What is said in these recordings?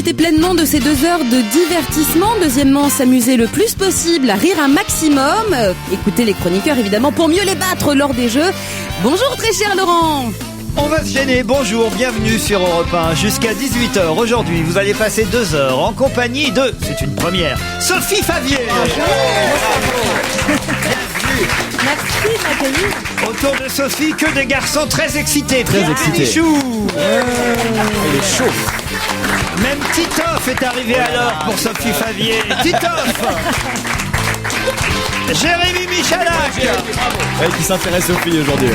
profiter pleinement de ces 2 heures de divertissement. Deuxièmement, s'amuser le plus possible, rire un maximum. Écouter les chroniqueurs, évidemment, pour mieux les battre lors des jeux. Bonjour, très cher Laurent. On va se gêner, bonjour, bienvenue sur Europe 1. Jusqu'à 18h aujourd'hui, vous allez passer 2 heures en compagnie de, c'est une première, Sophie Favier. Merci de m'accueillir. Autour de Sophie, que des garçons très excités. Très excités. Chou. Il est chaud. Même Titoff est arrivé à l'heure pour Sophie Favier. Titoff. Jérémy Michalak. Ouais, qui s'intéresse aux filles aujourd'hui.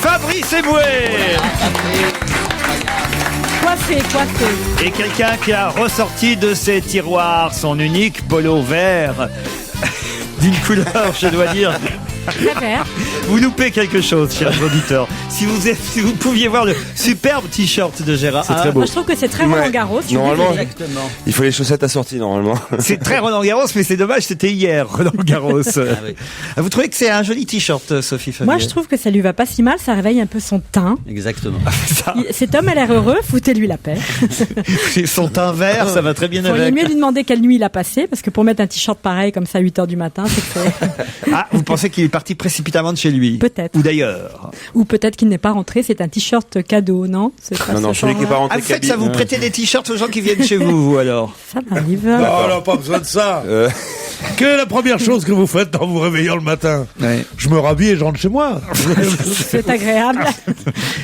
Fabrice Eboué. Coiffé. Et quelqu'un qui a ressorti de ses tiroirs son unique polo vert d'une couleur, je dois dire. Très vert. Vous loupez quelque chose, chers auditeurs. Si vous pouviez voir le superbe t-shirt de Gérard. C'est très beau. Moi, je trouve que c'est très Roland Garros. Normalement, Exactement. il faut les chaussettes assorties normalement. C'est très Roland Garros, mais c'est dommage, c'était hier, Roland Garros. Oui. Vous trouvez que c'est un joli t-shirt, Sophie Favier? Moi, je trouve que ça lui va pas si mal, ça réveille un peu son teint. Exactement. Ça, Cet homme a l'air heureux, foutez-lui la paix. son teint vert, ça va très bien Il faudrait avec. mieux lui demander quelle nuit il a passé, parce que pour mettre un t-shirt pareil comme ça à 8h du matin, c'est que c'est... Ah, vous pensez qu'il est parti précipitamment de chez lui? Peut-être. Ou d'ailleurs. Ou peut-être qu'il n'est pas rentré, c'est un t-shirt cadeau, non? C'est pas Non, ce celui qui est pas genre-là. rentré Ah, vous faites cabine. ça, vous prêtez des t-shirts aux gens qui viennent chez vous, alors? Ça m'arrive. Oh, non, pas besoin de ça. Quelle est la première chose que vous faites en vous réveillant le matin? Ouais. Je me rhabille et je rentre chez moi. C'est agréable.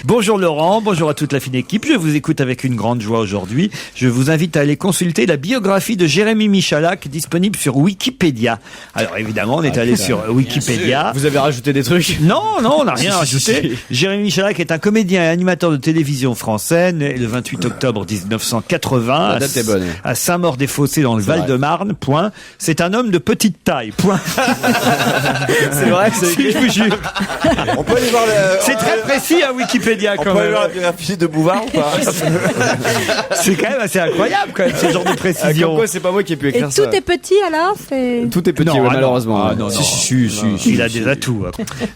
Bonjour Laurent, bonjour à toute la fine équipe. Je vous écoute avec une grande joie aujourd'hui. Je vous invite à aller consulter la biographie de Jérémy Michalak disponible sur Wikipédia. Alors évidemment, on est allé sur Wikipédia. Vous avez rajouté des trucs? Non, on n'a rien Si, si, ajouté. si. Jérémy Michalak est un comédien et animateur de télévision français, né le 28 octobre 1980 La date est bonne. à Saint-Maur-des-Fossés dans le C'est vrai. Val-de-Marne. Point. C'est un homme de petite taille. Point. C'est vrai, c'est Si, je vous jure. On peut aller voir C'est très précis à Wikipédia On quand peut aller même. voir la biographie de Bouvard ou pas? C'est quand même assez incroyable quand même ce genre de Comme précision. quoi, c'est pas moi qui ai pu Et écrire ça. tout est petit alors, c'est... Tout est petit, Non, ouais, ah non. malheureusement. Ah non, non. Si. Il a des atouts.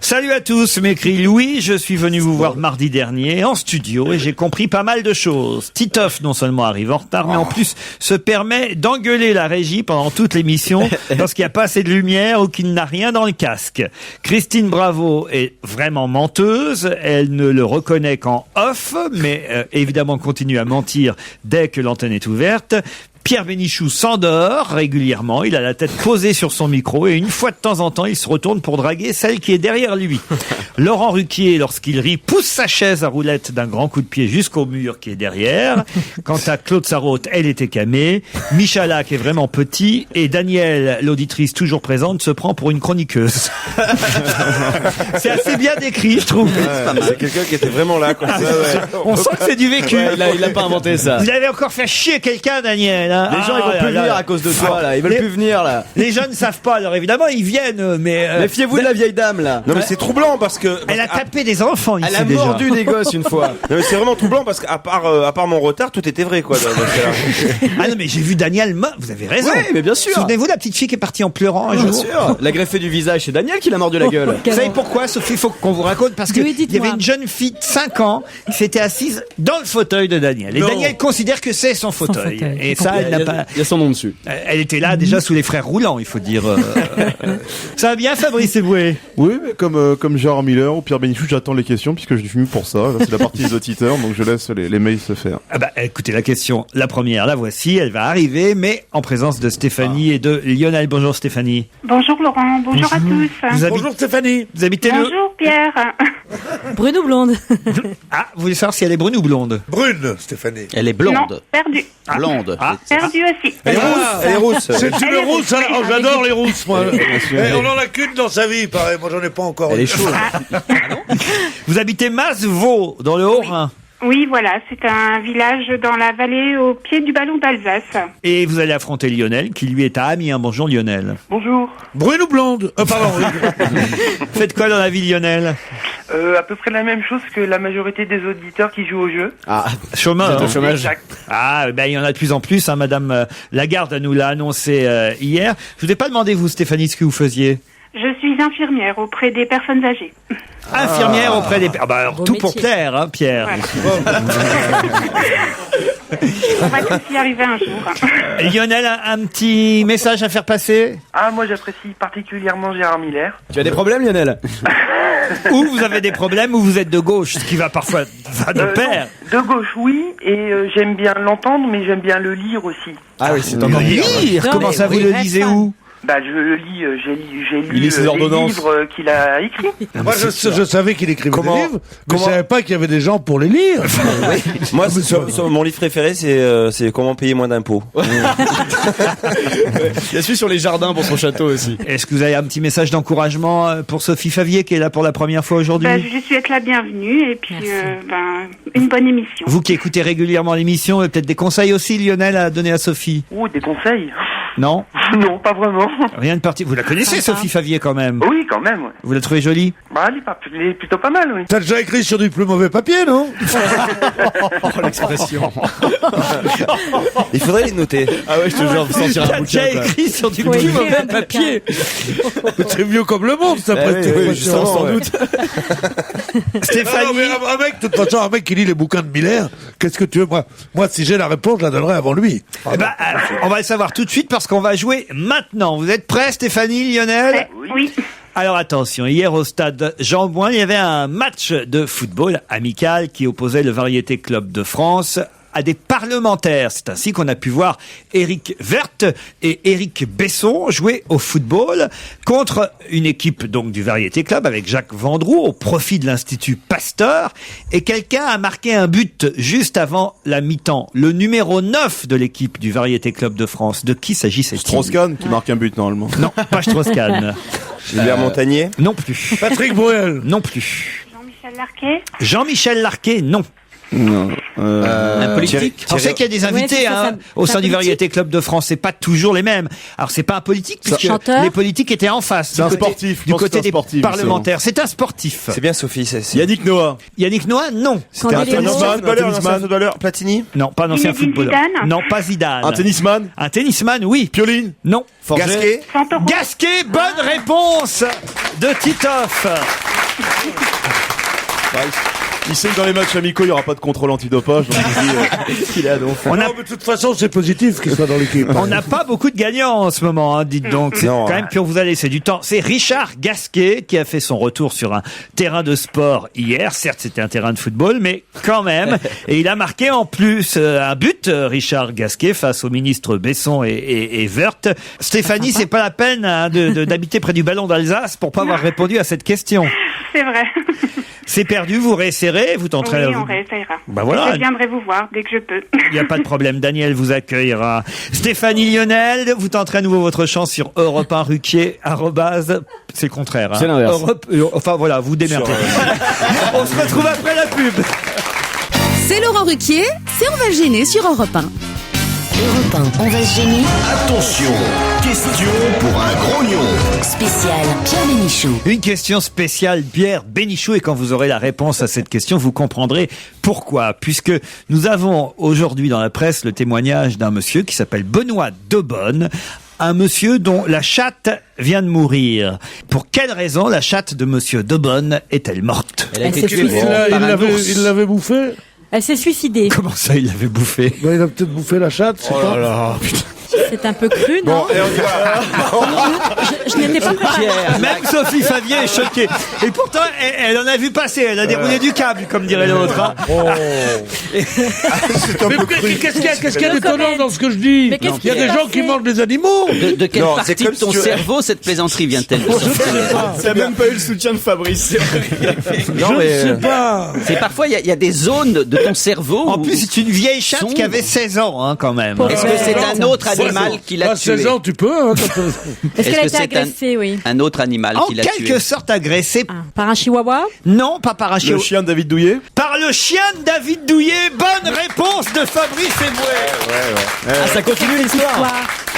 Salut à tous, m'écrit Louis. Je suis venu vous voir mardi dernier en studio et j'ai compris pas mal de choses. Titoff non seulement arrive en retard, mais en plus se permet d'engueuler la régie pendant toute l'émission lorsqu'il n'y a pas assez de lumière ou qu'il n'a rien dans le casque. Christine Bravo est vraiment menteuse. Elle ne le reconnaît qu'en off, mais évidemment continue à mentir dès que l'antenne est ouverte. Pierre Bénichou s'endort régulièrement, il a la tête posée sur son micro et une fois de temps en temps, il se retourne pour draguer celle qui est derrière lui. Laurent Ruquier, lorsqu'il rit, pousse sa chaise à roulette d'un grand coup de pied jusqu'au mur qui est derrière. Quant à Claude Sarraute, elle était camée. Michalak est vraiment petit et Danielle, l'auditrice toujours présente, se prend pour une chroniqueuse. C'est assez bien décrit, je trouve. Ouais, c'est quelqu'un qui était vraiment là, quoi. On sent que c'est du vécu. Ouais, il a pas inventé ça. Vous avez encore fait chier quelqu'un, Daniel. Hein. Les gens, ils vont plus venir à cause de toi, là. Ils veulent plus venir, là. Les jeunes ne savent pas, alors évidemment, ils viennent, mais... Méfiez-vous de la vieille dame, là. Non mais c'est troublant parce que... Elle a tapé des enfants ici Elle a déjà. mordu des gosses une fois. Non mais c'est vraiment troublant parce qu'à part mon retard, tout était vrai, quoi. Dans ce cas-là. Ah non, mais j'ai vu Daniel, vous avez raison. Oui, mais bien sûr. Souvenez-vous, la petite fille qui est partie en pleurant un Bien jour. sûr. La greffée du visage, c'est Daniel qui l'a mordu la gueule. Vous savez pourquoi, Sophie? Il faut qu'on vous raconte, parce que Oui, il y dites-moi. avait une jeune fille de 5 ans qui s'était assise dans le fauteuil de Daniel. Et Non. Daniel considère que c'est son fauteuil. fauteuil. Et ça, elle n'a pas... Il y a son nom dessus. Elle était là déjà sous les frères roulants, il faut dire. Ça va bien, Fabrice Eboué? Oui, mais comme Gérard Miller ou Pierre Bénichou, j'attends les questions puisque je suis venu pour ça. Là, c'est la partie des auditeurs, donc je laisse les mails se faire. Ah bah, écoutez, la question, la première, la voici, elle va arriver, mais en présence de Stéphanie et de Lionel. Bonjour Stéphanie. Bonjour Laurent, bonjour à tous. Bonjour Stéphanie. Vous habitez le... Bonjour Pierre. Brune ou blonde? Ah, vous voulez savoir si elle est brune ou blonde? Brune, Stéphanie. Elle est Non, blonde. perdu. Blonde. Ah. Perdu aussi. Elle est rousse, elle est rousse. C'est une Elle est rousse, rousse, alors, oui, j'adore avec- les rousses, moi. sûr. On en a qu'une dans sa vie, pareil. Moi, j'en ai pas encore. Elle une. est chaude. Vous habitez Masevaux, dans le Haut-Rhin. Oui, voilà, c'est un village dans la vallée au pied du ballon d'Alsace. Et vous allez affronter Lionel, qui lui est à Amiens. Bonjour Lionel. Bonjour. Brune ou blonde? Pardon. Faites quoi dans la vie, Lionel? À peu près la même chose que la majorité des auditeurs qui jouent au jeu. Ah, Chômeur. au chômage. Exact. Ah, ben il y en a de plus en plus. Hein, Madame Lagarde nous l'a annoncé hier. Je vous ai pas demandé, vous, Stéphanie, ce que vous faisiez. Je suis infirmière auprès des personnes âgées. Infirmière auprès des... Ah bah alors, Beau tout pour métier. plaire, hein, Pierre. Voilà. On va tous y arriver un jour. Lionel, un petit message à faire passer? Ah, moi j'apprécie particulièrement Gérard Miller. Tu as des problèmes, Lionel? Ou vous avez des problèmes ou vous êtes de gauche, ce qui va parfois de pair. De gauche, oui, et j'aime bien l'entendre, mais j'aime bien le lire aussi. Ah oui, c'est Le encore pire. lire? Comment ça, vous le lisez où? Bah, je le lis, j'ai Il lu lit ses les ordonnances. livres qu'il a écrits. Moi, je savais qu'il écrivait Comment- des livres, mais je comment- savais pas qu'il y avait des gens pour les lire. Moi, mon livre préféré, c'est Comment payer moins d'impôts. Il y a celui sur les jardins pour son château aussi. Est-ce que vous avez un petit message d'encouragement pour Sophie Favier qui est là pour la première fois aujourd'hui? Bah, je lui souhaite la bienvenue et puis une bonne émission. Vous qui écoutez régulièrement l'émission, et peut-être des conseils aussi, Lionel, à donner à Sophie? Oh, des conseils? Non? Non, pas vraiment. Rien de parti. Vous la connaissez, Sophie Favier, quand même? Oui, quand même, ouais. Vous la trouvez jolie? Bah, elle est plutôt pas mal, oui. T'as déjà écrit sur du plus mauvais papier, non? Oh, l'expression. Il faudrait les noter. Ah ouais, je te jure, vous sortir un T'as déjà bouquin. quoi. écrit sur du Oui, plus écrire mauvais un papier. C'est vieux comme le monde, ça, Ah après. oui, oui, sans doute. Stéphanie? Non, mais un mec, de toute façon, un mec qui lit les bouquins de Miller, qu'est-ce que tu veux, moi, si j'ai la réponse, je la donnerai avant lui. Eh ben, on va le savoir tout de suite parce qu'on va jouer maintenant. Vous êtes prêts, Stéphanie, Lionel? Oui. Alors attention, hier au stade Jean Bouin, il y avait un match de football amical qui opposait le Variété Club de France à des parlementaires. C'est ainsi qu'on a pu voir Éric Woerth et Éric Besson jouer au football contre une équipe donc du Variété Club avec Jacques Vendroux au profit de l'Institut Pasteur. Et quelqu'un a marqué un but juste avant la mi-temps. Le numéro 9 de l'équipe du Variété Club de France. De qui s'agissait-il? Strauss-Kahn qui marque un but normalement. Non, pas Strauss-Kahn. Gilbert Montagnier. Non plus. Patrick Bruel. Non plus. Jean-Michel Larquet. Jean-Michel Larquet, non. Non. Un politique. On sait qu'il y a des invités Ouais, c'est ça, au c'est sein un du politique. Variété Club de France. C'est pas toujours les mêmes. Alors c'est pas un politique puisque chanteur. les politiques étaient en face. C'est un sportif. Je Du pense que côté c'est un des sportif, parlementaires. C'est un sportif. C'est bien Sophie. C'est Yannick Noah. Yannick Noah, non. C'était un footballeur. Platini. Non, pas un ancien Zinedine footballeur. Zidane. Non, pas Zidane. Un tennisman. Un tennisman, oui. Pioline. Non. Gasquet. Santoro. Gasquet, bonne réponse de Titoff. Il sait que dans les matchs amicaux, il n'y aura pas de contrôle antidopage. Donc il dit, Il est à donf. On a- Non, mais de toute façon, c'est positif qu'il soit dans l'équipe. On n'a pas beaucoup de gagnants en ce moment, hein, dites donc. C'est Non. quand même, puis on vous a laissé du temps. C'est Richard Gasquet qui a fait son retour sur un terrain de sport hier. Certes, c'était un terrain de football, mais quand même. Et il a marqué en plus un but, Richard Gasquet, face au ministre Besson et Woerth. Stéphanie, c'est pas la peine hein, d'habiter près du ballon d'Alsace pour pas avoir répondu à cette question. C'est vrai. C'est perdu, vous réessayez, vous tenterez. Oui, on réessayera. Bah voilà. Je viendrai vous voir dès que je peux. Il n'y a pas de problème, Daniel vous accueillera. Stéphanie Lionel, vous tenterez à nouveau votre chance sur Europe 1 Ruquier, arrobase, c'est le contraire. Hein. C'est l'inverse. Enfin voilà, vous démerdez. On se retrouve après la pub. C'est Laurent Ruquier, c'est On va se gêner sur Europe 1. Europe 1, on va se gêner. Attention, question pour un grognon. Spécial Pierre Bénichou. Une question spéciale Pierre Bénichou et quand vous aurez la réponse à cette question, vous comprendrez pourquoi. Puisque nous avons aujourd'hui dans la presse le témoignage d'un monsieur qui s'appelle Benoît Debonne. Un monsieur dont la chatte vient de mourir. Pour quelle raison la chatte de monsieur Debonne est-elle morte? Elle a été s'est tuée suicidée. par un ours. Il l'avait bouffé. Elle s'est suicidée. Comment ça, il l'avait bouffé? Ben, il a peut-être bouffé la chatte, c'est pas. C'est un peu cru, non? Je n'étais pas préparée. Même Sophie Favier est choquée. Et pourtant, elle en a vu passer. Elle a déroulé du câble, comme dirait l'autre. Hein. Mais qu'est-ce qu'il y a d'étonnant dans ce que je dis? Mais qu'est-ce Il y a qui des s'est gens passé qui mangent des animaux. De quelle Non, partie c'est comme de ton si tu- cerveau cette plaisanterie vient-elle de sortir? Ça a même pas eu le soutien de Fabrice. Je ne sais pas. C'est parfois il y a des zones de ton cerveau. En plus, c'est une vieille chatte Sombre. qui avait 16 ans, hein, quand même. Est-ce que c'est un autre animal qui l'a À tué? 16 ans, tu peux. Hein, Est-ce qu'elle a que été c'est agressée, oui? un autre animal En qui l'a tué? quelque sorte agressé. Par un chihuahua? Non, pas par un chien. le chien de David Douillet. Par le chien de David Douillet. Bonne réponse de Fabrice Eboué. Ah, ça continue l'histoire.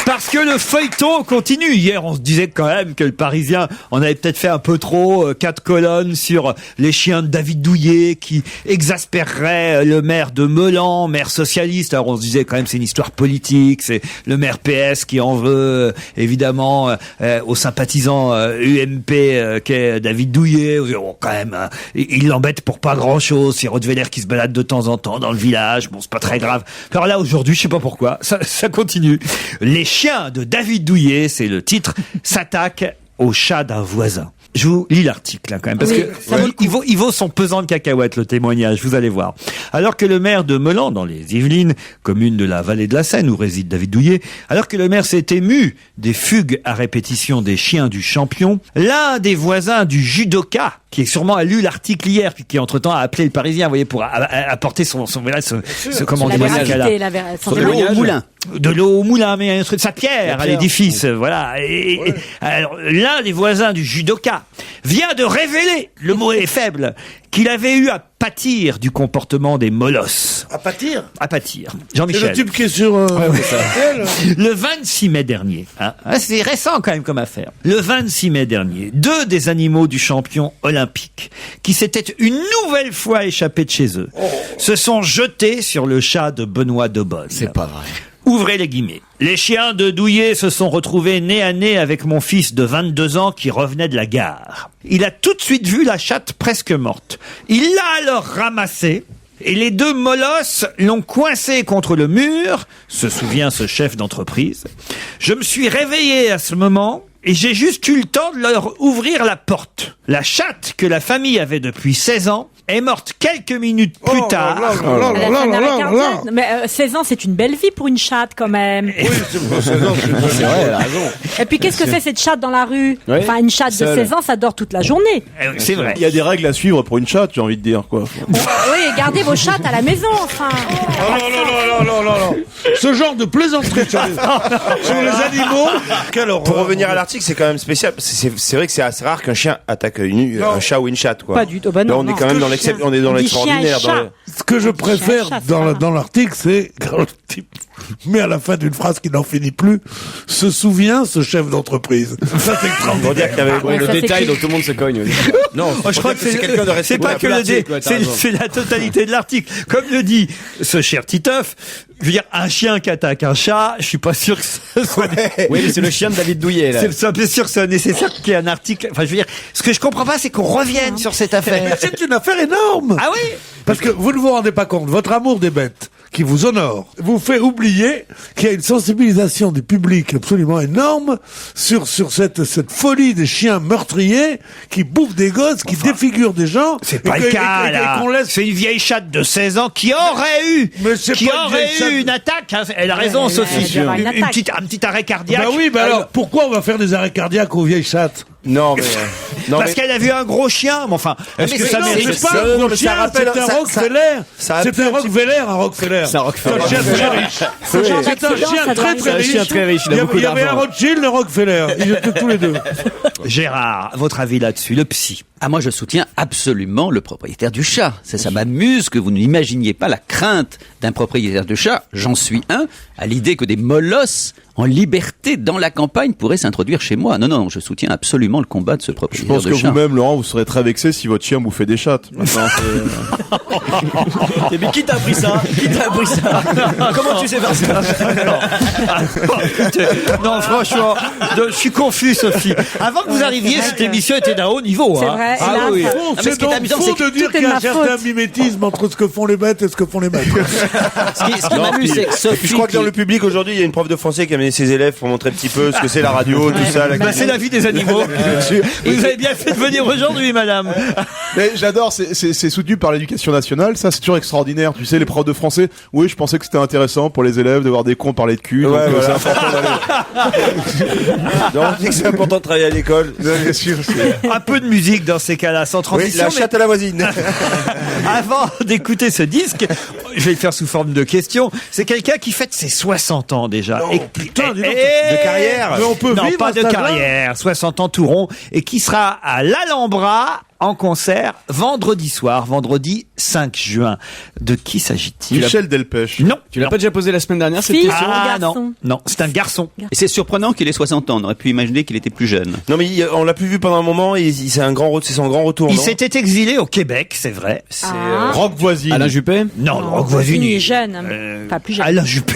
Parce que le feuilleton continue. Hier, on se disait quand même que le Parisien en avait peut-être fait un peu trop. 4 colonnes sur les chiens de David Douillet qui exaspéreraient le maire de Meulan, maire socialiste. Alors on se disait quand même c'est une histoire politique. C'est le maire PS qui en veut évidemment aux sympathisants UMP qu'est David Douillet. Bon, quand même, il l'embête pour pas grand-chose. C'est Rottweiler qui se balade de temps en temps dans le village. Bon, c'est pas très grave. Alors là, aujourd'hui, je sais pas pourquoi, ça continue. Les chiens de David Douillet, c'est le titre, s'attaquent au chat d'un voisin. Je vous lis l'article quand même, parce que il vaut son pesant de cacahuètes, le témoignage, vous allez voir. Alors que le maire de Meulan, dans les Yvelines, commune de la vallée de la Seine où réside David Douillet, alors que le maire s'est ému des fugues à répétition des chiens du champion, l'un des voisins du judoka, qui sûrement a lu l'article hier, puis qui entre-temps a appelé le Parisien, vous voyez, pour apporter son comment dire, de l'eau au moulin. De l'eau au moulin, mais un truc, sa pierre à l'édifice, voilà. Et alors, l'un des voisins du judoka vient de révéler, le mot est faible, qu'il avait eu à pâtir du comportement des molosses. À pâtir? À pâtir. Jean-Michel. C'est le type qui est sur... Le 26 mai dernier, c'est récent quand même comme affaire. Le 26 mai dernier, 2 des animaux du champion olympique, qui s'étaient une nouvelle fois échappés de chez eux, se sont jetés sur le chat de Benoît Daubonne. C'est pas vrai. Ouvrez les guillemets. Les chiens de Douillet se sont retrouvés nez à nez avec mon fils de 22 ans qui revenait de la gare. Il a tout de suite vu la chatte presque morte. Il l'a alors ramassée et les 2 molosses l'ont coincé contre le mur, se souvient ce chef d'entreprise. Je me suis réveillé à ce moment et j'ai juste eu le temps de leur ouvrir la porte. La chatte que la famille avait depuis 16 ans est morte quelques minutes plus tard. Mais 16 ans, c'est une belle vie pour une chatte quand même. Oui, c'est pour 16 ans, c'est vrai, elle a raison. Et puis qu'est-ce que c'est cette chatte dans la rue? Ouais. Enfin, une chatte de 16 ans, ça dort toute la journée. C'est vrai. Il y a des règles à suivre pour une chatte, j'ai envie de dire, quoi. Oui, gardez vos chattes à la maison, enfin. Non. Ce genre de plaisanterie sur les animaux, quelle horreur. Pour revenir à l'article, c'est quand même spécial. C'est vrai que c'est assez rare qu'un chien attaque un chat ou une chatte, quoi. Pas du tout. Bah non, là, on est quand même dans on est dans l'extraordinaire. Ce que je préfère dans l'article, c'est quand le type met à la fin d'une phrase qui n'en finit plus, se souvient ce chef d'entreprise. Ça, c'est extraordinaire. On dirait qu'il y avait le détail dont tout le monde se cogne. Non, je crois que c'est pas que c'est la totalité de l'article. Comme le dit ce cher Titeuf, je veux dire, un chien qui attaque un chat, je suis pas sûr que ce soit... Oui, mais c'est le chien de David Douillet, là. C'est bien sûr que c'est nécessaire qu'il y ait un article. Enfin, je veux dire, ce que je comprends pas, c'est qu'on revienne sur cette affaire. C'est une affaire énorme. Ah oui? Parce que vous ne vous rendez pas compte, votre amour des bêtes, qui vous honore, vous fait oublier qu'il y a une sensibilisation du public absolument énorme sur cette folie des chiens meurtriers qui bouffent des gosses, qui défigurent des gens. C'est pas le cas, là. C'est une vieille chatte de 16 ans qui aurait eu une attaque. Hein. Elle a raison, Sophie. Un petit arrêt cardiaque. Bah oui, alors, pourquoi on va faire des arrêts cardiaques aux vieilles chattes? Non, mais parce qu'elle a vu un gros chien, mais enfin, est-ce que ça mérite? C'est pas un gros chien, c'est un Rockefeller. C'est un Rockefeller, un Rockefeller. C'est un Rockefeller. C'est un chien très riche. C'est un chien très riche. Il a beaucoup d'argent. Il y avait un Rothschild, le Rockefeller. Ils étaient tous les 2. Gérard, votre avis là-dessus, le psy? Ah, moi, je soutiens absolument le propriétaire du chat. Ça m'amuse que vous n'imaginiez pas la crainte d'un propriétaire de chat. J'en suis un, à l'idée que des molosses en liberté dans la campagne pourraient s'introduire chez moi. Non, je soutiens absolument le combat de ce propriétaire de chat. Je pense que vous-même, Laurent, vous serez très vexé si votre chien bouffait des chattes. Maintenant, mais qui t'a appris ça? Comment tu sais faire ça? Non, franchement, je suis confus, Sophie. Avant que vous arriviez, cette émission était d'un haut niveau. C'est vrai. Ah oui. C'est donc faux de dire qu'il y a un certain mimétisme entre ce que font les bêtes et ce que font les maîtres. Ce qui m'amuse, c'est que Sophie... Je crois que dans le public, aujourd'hui, il y a une prof de français qui a amené ses élèves pour montrer un petit peu ce que c'est la radio, tout ça. C'est la vie des animaux. Vous avez bien fait de venir aujourd'hui, madame. Mais j'adore, c'est soutenu par l'éducation nationale, ça c'est toujours extraordinaire. Tu sais, les profs de français, oui, je pensais que c'était intéressant pour les élèves de voir des cons parler de cul. Ouais, donc, c'est important d'aller. C'est important de travailler à l'école. Bien sûr. Un peu de musique dans ces cas-là, sans transition. Oui, la chatte à la voisine. Avant d'écouter ce disque, je vais le faire sous forme de question. C'est quelqu'un qui fête ses 60 ans déjà. Oh, putain, dis donc, de carrière. Mais on peut non, vivre pas à de cet âge-là. carrière, 60 ans tout rond, et qui sera à l'Alhambra en concert vendredi soir, vendredi 5 juin. De qui s'agit-il? Michel Delpech. Non. Tu l'as pas déjà posé la semaine dernière, cette Fille. question? Ah garçon. non, c'est un garçon. Et c'est surprenant qu'il ait 60 ans. On aurait pu imaginer qu'il était plus jeune. Non mais on l'a plus vu pendant un moment et c'est son grand retour. Il non s'était exilé au Québec, c'est vrai. C'est Rock Voisine. Alain Juppé? Non, le Rock Voisine, Voisine. il est jeune. Enfin, plus jeune. Alain Juppé.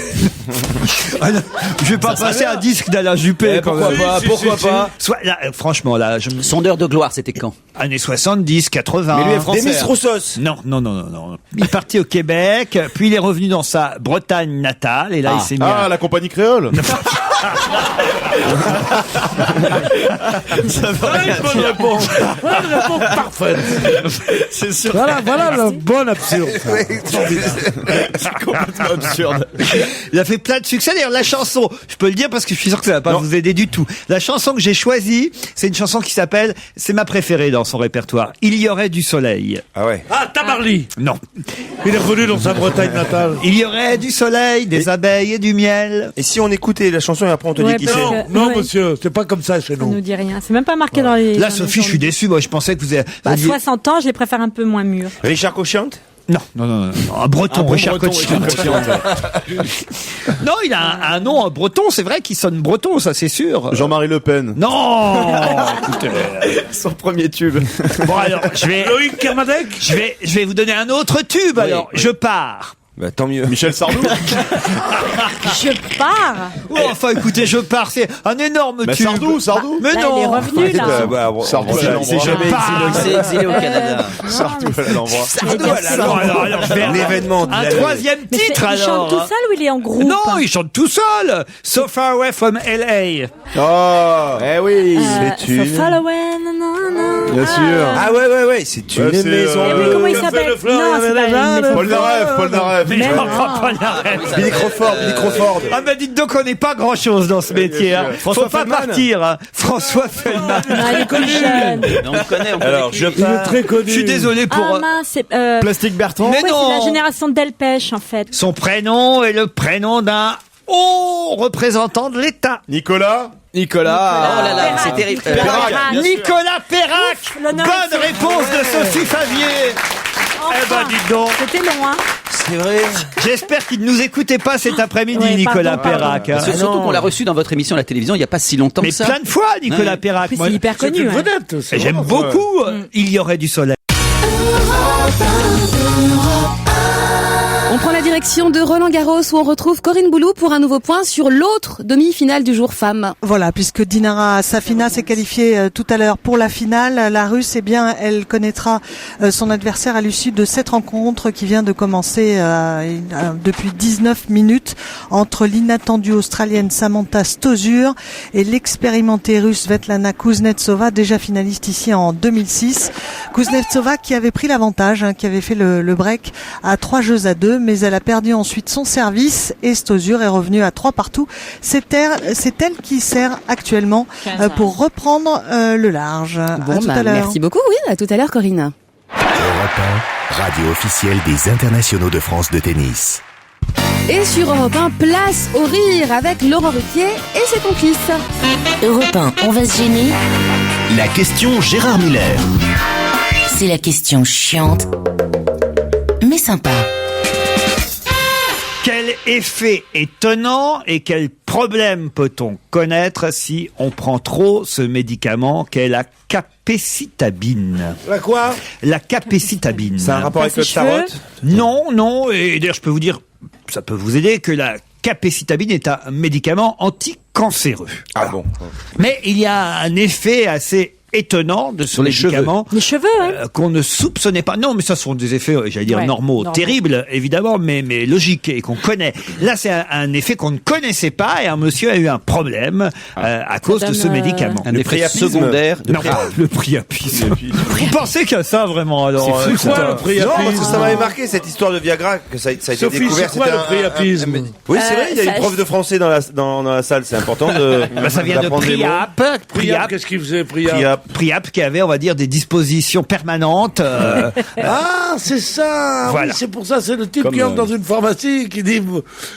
Je vais pas passer un disque d'Alain Juppé. quand Pourquoi même. pas? Pourquoi pas? Là, franchement, là, Sondeur de gloire, c'était quand? années 70, 80. Mais lui est français. Demis Roussos. Non. Il est parti au Québec, puis il est revenu dans sa Bretagne natale, et là, il s'est mis Ah, la compagnie créole. Bonne réponse. Bonne réponse parfaite. C'est sûr. Voilà le bon absurde. C'est complètement absurde. Il a fait plein de succès. D'ailleurs, la chanson, je peux le dire parce que je suis sûr que ça va pas vous aider du tout. La chanson que j'ai choisie, c'est une chanson qui s'appelle, c'est ma préférée dans son répertoire, Il y aurait du soleil. Ah ouais. Ah, Tabarly. Non. Il est revenu dans sa Bretagne natale. Il y aurait du soleil, des abeilles et du miel. Et si on écoutait la chanson et après on te Ouais, dit qui parce c'est? que- Non, ouais. monsieur, c'est pas comme ça chez Ça nous. nous dit rien. C'est même pas marqué dans les. Là, dans les Sophie, je suis journaux. déçu. Moi, je pensais que vous Bah, aviez... 60 ans, je les préfère un peu moins mûrs. Richard Cochiante? Non. Un breton, Richard Cochiante. Non, il a un nom en breton, c'est vrai qu'il sonne breton, ça c'est sûr. Jean-Marie Le Pen. Non. Écoutez. Son premier tube. Bon alors, Loïc Kermadec. je vais vous donner un autre tube alors. Je pars. Bah tant mieux. Michel Sardou. Je pars. Oh, enfin écoutez, je pars, c'est un énorme Mais tube. Sardou. Mais Là, non. il est revenu, là. Sardou, c'est jamais Pars. C'est exilé au Canada. Sardou à l'endroit. Alors, je vais L'événement de un l'année. troisième Mais titre il chante alors. tout seul ou il est en groupe? Non, il chante tout seul. So far away from LA. Oh. Eh oui. C'est une- So far away, nanana. Bien sûr. Ah ouais, c'est une Ouais, c'est, maison Mais bleue. comment il Le s'appelle? fait de fleurs, Non, c'est pas une maison Paul bleue. Naref. Mais Mais non, non. pas la rêve. Billy Crawford. Ah ben dites donc on n'est pas grand chose dans ce métier. Hein. Faut François pas Feldman. partir. Hein. François Feldman. Non, il est plus jeune. On le connaît, on connaît. Alors, je Il est pars. très connu. Je suis désolé pour Ah mince, c'est Plastique Bertrand. Mais ouais, non. c'est la génération de Delpech en fait. son prénom est le prénom d'un haut représentant de l'État. Nicolas. Nicolas. Oh là là, c'est terrible. Nicolas Perrac. L'honneur est Bonne réponse de Sophie Favier. Eh ben dites donc. C'était long, hein. C'est vrai. J'espère qu'il ne nous écoutait pas cet après-midi, Ouais, Nicolas pardon. Perrac. hein. Parce que surtout qu'on l'a reçu dans votre émission à la télévision il n'y a pas si longtemps Mais que ça. plein de fois, Nicolas Ouais. Perrac. En plus, Moi, il est hyper C'est connu. une ouais. vedette. c'est j'aime vraiment, beaucoup. Il y aurait du soleil. On prend la direction de Roland-Garros où on retrouve Corinne Boulou pour un nouveau point sur l'autre demi-finale du jour femme. Voilà, puisque Dinara Safina s'est qualifiée tout à l'heure pour la finale. La Russe, eh bien, elle connaîtra son adversaire à l'issue de cette rencontre qui vient de commencer depuis 19 minutes entre l'inattendue Australienne Samantha Stosur et l'expérimentée Russe Svetlana Kuznetsova, déjà finaliste ici en 2006. Kuznetsova qui avait pris l'avantage, qui avait fait le break à 3-2, mais elle a perdu ensuite son service et Stosur est revenue à 3-2. C'est elle qui sert actuellement pour reprendre le large. À Bon, tout à l'heure. merci beaucoup. Oui, à tout à l'heure, Corinne. Europe 1, radio officielle des internationaux de France de tennis. Et sur Europe 1, place au rire avec Laurent Ruquier et ses complices. Europe 1, on va se gêner. La question Gérard Miller. C'est la question chiante, mais sympa. Quel effet étonnant et quel problème peut-on connaître si on prend trop ce médicament qu'est la capécitabine? La quoi? La capécitabine. Ça a un rapport avec le tarot? Non. Et d'ailleurs, je peux vous dire, ça peut vous aider, que la capécitabine est un médicament anticancéreux. Ah bon. Mais il y a un effet assez étonnant de ce Sur les médicament Les cheveux, hein. qu'on ne soupçonnait pas. Non, mais ça sont des effets, j'allais dire Ouais, normaux, normaux. terribles évidemment, mais logiques et qu'on connaît. Là, c'est un effet qu'on ne connaissait pas et un monsieur a eu un problème à cause de donne, ce médicament. Un Le effet priapisme. secondaire de Non, le priapisme. Vous pensez qu'à ça vraiment alors C'est quoi le priapisme? Non, parce que ça m'avait marqué cette histoire de Viagra, que ça a été Sophie, découvert. c'est quoi C'était le priapisme? Oui, c'est vrai, il y a ça- une prof de français dans la salle, c'est important de. ça vient de d'apprendre les mots. priap. Priap, qu'est-ce qu'il faisait, Priap? Priap qui avait, on va dire, des dispositions permanentes. Ah, c'est ça. Voilà. Oui, c'est pour ça. C'est le type Comme, qui entre dans une pharmacie qui dit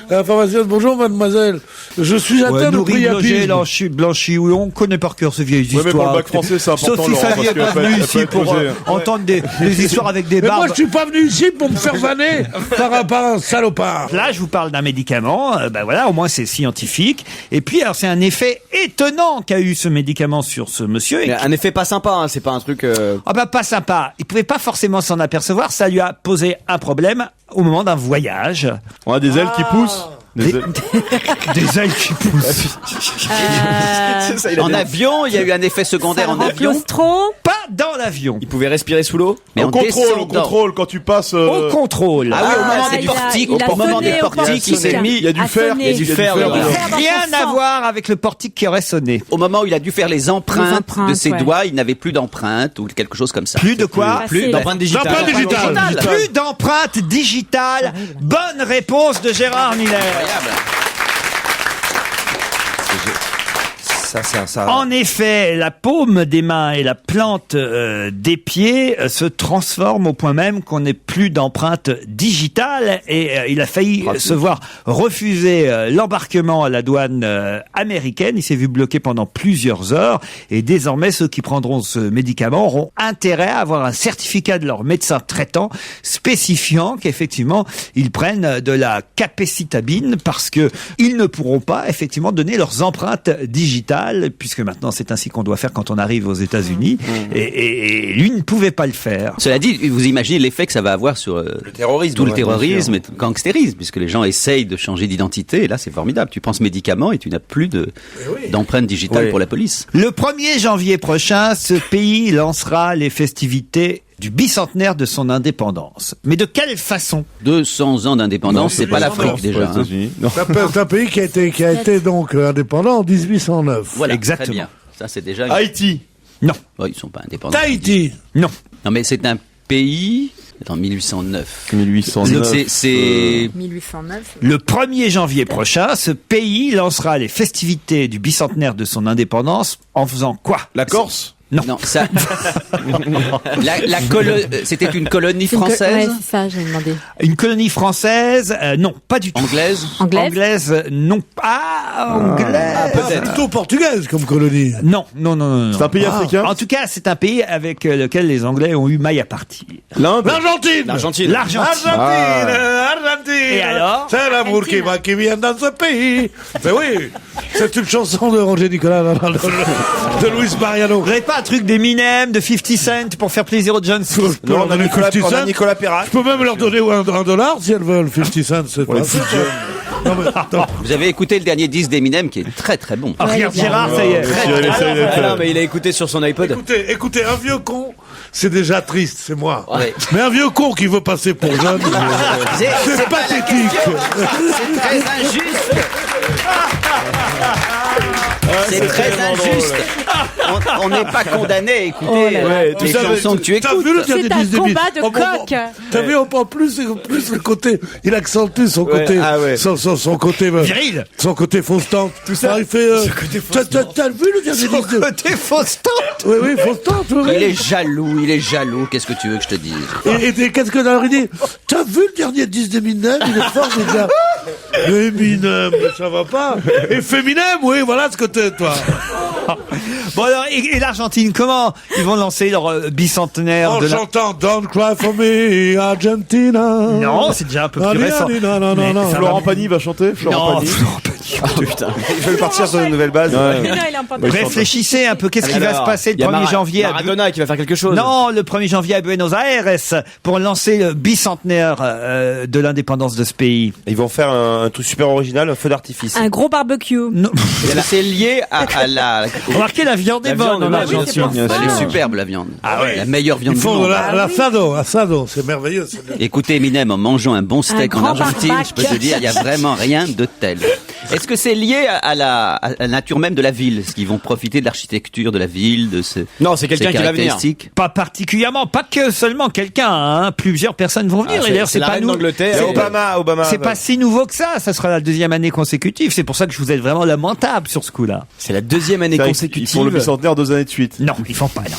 à la pharmacienne, bonjour mademoiselle, je suis atteint de Nourri, Bloger, priapisme. Blanchi, oui, on connaît par cœur ces vieilles Ouais, mais histoires. pour le bac français, c'est important, Sophie Laurent, Favier parce est pas qu'elle peut venue être ici pour posée. entendre des histoires avec des Mais moi, barbes. je suis pas venu ici pour me faire vanner par un salopard. Là, je vous parle d'un médicament, ben voilà, au moins c'est scientifique. Et puis, alors, c'est un effet étonnant qu'a eu ce médicament sur ce monsieur. Un effet pas sympa, hein, c'est pas un truc. Ah bah pas sympa. Il pouvait pas forcément s'en apercevoir. Ça lui a posé un problème au moment d'un voyage. On a des ailes qui poussent. Des ailes qui poussent. C'est ça, il a En des- avion, il y a eu un effet secondaire en avion. Pas dans l'avion. Il pouvait respirer sous l'eau. Mais Au en contrôle, descendant. quand tu passes. Au contrôle. Ah oui, au moment des il a- portiques, il a au moment sonné des au portiques, il portique. s'est mis. Il y a du A fer. sonné. Il y a du fer. Il y a du dedans. fer dans Rien son à sang. voir avec le portique qui aurait sonné. Au moment où il a dû faire les empreintes de ses ouais. doigts, il n'avait plus d'empreintes ou quelque chose comme ça. Plus de quoi? Plus d'empreinte digitale. D'empreinte digitale. Plus d'empreinte digitale. Bonne réponse de Gérard Miller. Ça. En effet, la paume des mains et la plante des pieds se transforment au point même qu'on n'ait plus d'empreinte digitale et il a failli se voir refuser l'embarquement à la douane américaine. Il s'est vu bloqué pendant plusieurs heures et désormais ceux qui prendront ce médicament auront intérêt à avoir un certificat de leur médecin traitant spécifiant qu'effectivement ils prennent de la capecitabine parce que ils ne pourront pas effectivement donner leurs empreintes digitales puisque maintenant c'est ainsi qu'on doit faire quand on arrive aux États-Unis et lui ne pouvait pas le faire. Cela dit, vous imaginez l'effet que ça va avoir sur Le terrorisme. tout le ouais, terrorisme bien et tout le gangstérisme, puisque les gens essayent de changer d'identité, et là c'est formidable. Tu prends ce médicament et tu n'as plus d'empreinte digitale Oui. pour la police. Le 1er janvier prochain, ce pays lancera les festivités du bicentenaire de son indépendance. Mais de quelle façon? 200 ans d'indépendance, c'est pas l'Afrique déjà. Aux hein. États-Unis. Non. C'est un pays qui a été donc indépendant en 1809. Voilà, Exactement. très bien. Ça c'est déjà. Haïti. Non. Oh, ils sont pas indépendants. Tahiti. Non. Non, mais c'est un pays. En 1809. 1809. C'est 1809. Le 1er janvier prochain, ce pays lancera les festivités du bicentenaire de son indépendance en faisant quoi? La Corse. non ça. C'était une colonie Ouais, française, c'est ça, j'ai demandé. Une colonie française? Non, pas du tout. anglaise. Anglaise. Non. Anglaise. Peut-être. Plutôt portugaise comme colonie. Non. C'est un pays africain. En tout cas, c'est un pays avec lequel les Anglais ont eu maille à partir. L'Inde. L'Argentine. L'Argentine. L'Argentine. Argentine. Et alors? C'est l'amour qui vient dans ce pays. Mais oui, c'est une chanson de Roger Nicolas, de Luis Mariano. Vous n'avez pas un truc d'Eminem, de 50 Cent pour faire plaisir aux Jones? Non, on a Nicolas, 50 on a Cent. Nicolas Perrac. Je peux même leur donner $1 si elles veulent 50 cents. C'est pas non, mais attends. Vous avez écouté le dernier disque d'Eminem qui est très très bon. Ah, regarde Gérard, ça y est. Cyril essaye d'être- Non, mais il a écouté sur son iPod. Écoutez, un vieux con, c'est déjà triste, c'est moi. Ouais. Mais un vieux con qui veut passer pour jeune, c'est pathétique. C'est très injuste. C'est très injuste. On n'est pas condamné à écouter Oh là là. les chansons que tu T'as écoutes. vu le dernier C'est un disque combat d'Eminem de Oh, bon, coq. T'as vu en plus le côté, il accentue son côté, ah ouais. son côté Viril. son côté fausse tante. Tout ça. Il fait. T'as vu le dernier disque de... Côté fausse tante. Oui, fausse tante. Oui. Il est jaloux. Qu'est-ce que tu veux que je te dise? Et qu'est-ce que t'as dit? T'as vu le dernier disque d'Eminem? Il est fort déjà. Eminem, ça va pas. Et Féminem, oui, voilà ce que t'es, toi. Bon alors, et l'Argentine, comment ils vont lancer leur bicentenaire En de la... chantant Don't Cry for Me, Argentina. Non, c'est déjà un peu plus récent. Non. Mais ça Florent va- Pagny va chanter. Florent Non, Pagny. Florent Pagny. Ils veulent partir sur une nouvelle base. Mais non, il a un pantalon. Réfléchissez un peu, qu'est-ce qui va Alors, se passer il y le a 1er janvier à Maradona qui va faire quelque chose. Non, le 1er janvier à Buenos Aires pour lancer le bicentenaire de l'indépendance de ce pays. Ils vont faire un truc super original, un feu d'artifice. Un gros barbecue. Non. C'est lié à la. Remarquez, la viande est La bonne viande, en oui, Argentine. c'est pour ça. Elle est superbe la viande. Ah ouais. La meilleure viande Ils du font monde. l'assado, c'est merveilleux. Écoutez Eminem en mangeant un bon steak Un en grand Argentine, barbac. je peux te dire, il y a vraiment rien de tel. Est-ce que c'est lié à la nature même de la ville? Est-ce qu'ils vont profiter de l'architecture de la ville, de ce Non, c'est quelqu'un ses qui va venir. caractéristiques? Pas particulièrement, pas que seulement quelqu'un, hein. Plusieurs personnes vont venir. Ah, et d'ailleurs, c'est la pas reine nous. d'Angleterre. C'est Et Obama. C'est pas si nouveau que ça. Ça sera la 2e année consécutive. C'est pour ça que je vous aide vraiment lamentable sur ce coup-là. C'est la deuxième année C'est-à-dire, consécutives. Ils font le bicentenaire 2 années de suite. Non, ils font pas, non.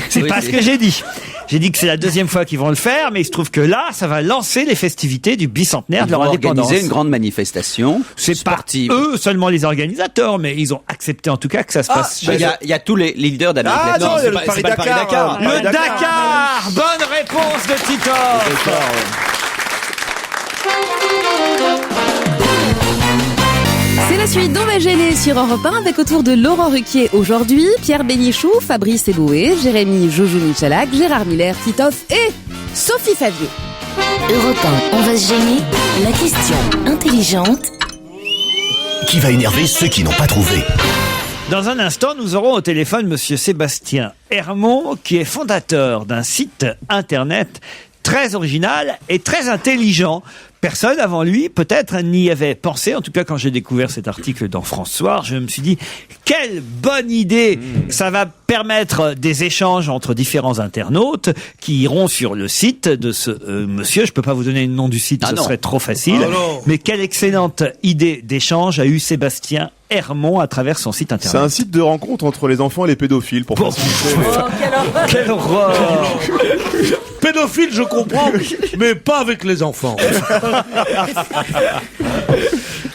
C'est pas ce que j'ai dit. J'ai dit que c'est la 2e fois qu'ils vont le faire, mais il se trouve que là, ça va lancer les festivités du bicentenaire de leur indépendance. Organiser une grande manifestation C'est pas sportive. eux seulement les organisateurs, mais ils ont accepté en tout cas que ça se passe Il y a tous les leaders d'Amérique Ah latine. non, c'est le pas- c'est pas le Paris-Dakar. Paris-Dakar. Le Dakar. Bonne réponse de Titoff. C'est la suite d'On va gêner sur Europe 1 avec autour de Laurent Ruquier aujourd'hui, Pierre Bénichou, Fabrice Eboué, Jérémy Joujou Michalak, Gérard Miller, Titoff et Sophie Favier. Europe 1, on va se gêner. La question intelligente. Qui va énerver ceux qui n'ont pas trouvé. Dans un instant, nous aurons au téléphone monsieur Sébastien Hermont, qui est fondateur d'un site internet très original et très intelligent. Personne avant lui, peut-être, n'y avait pensé. En tout cas, quand j'ai découvert cet article dans France Soir, je me suis dit, quelle bonne idée! Ça va permettre des échanges entre différents internautes qui iront sur le site de ce monsieur. Je peux pas vous donner le nom du site, ce serait trop facile. Mais quelle excellente idée d'échange a eu Sébastien Hermont à travers son site internet. C'est un site de rencontre entre les enfants et les pédophiles pour faciliter. Quelle horreur! Pédophile, je comprends, mais pas avec les enfants.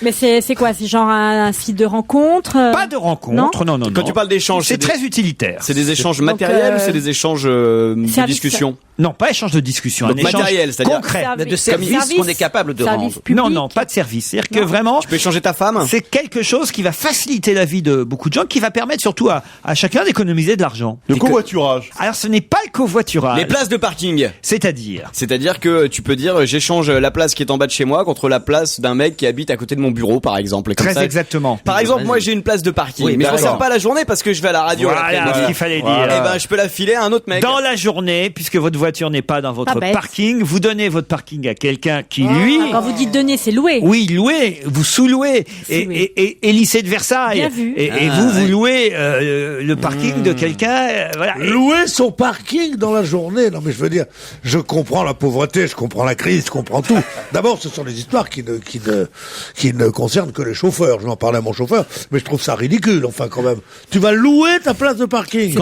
Mais c'est quoi? C'est genre un site de rencontre? Pas de rencontre, non. Quand tu parles d'échanges, c'est très utilitaire. C'est des échanges matériels ou c'est des échanges de discussion? Non, pas échange de discussion, Donc un échange matériel, c'est-à-dire concret. de services qu'on est capable de rendre. Non, pas de service. C'est-à-dire que vraiment, Tu peux échanger ta femme? c'est quelque chose qui va faciliter la vie de beaucoup de gens, qui va permettre surtout à chacun d'économiser de l'argent. Le covoiturage. Alors, ce n'est pas le covoiturage. Les places de parking. C'est-à-dire que tu peux dire j'échange la place qui est en bas de chez moi contre la place d'un mec qui habite à côté de mon bureau par exemple. Et comme Très ça, exactement. Par exemple, moi j'ai une place de parking, Oui, mais je ne d'accord. sers pas la journée parce que je vais à la radio. Voilà ce qu'il fallait dire. Et ben je peux la filer à un autre mec. Dans la journée, puisque votre voiture n'est pas dans votre Pas bête. parking, vous donnez votre parking à quelqu'un qui, lui... Quand vous dites donner, c'est louer. Oui, louer, vous sous-louez. Et lycée de Versailles. Bien vu. Et vous louez le parking de quelqu'un. Voilà. Louer son parking dans la journée. Non, mais je veux dire, je comprends la pauvreté, je comprends la crise, je comprends tout. D'abord, ce sont des histoires qui ne concernent que les chauffeurs. Je vais en parler à mon chauffeur, mais je trouve ça ridicule, enfin, quand même. Tu vas louer ta place de parking.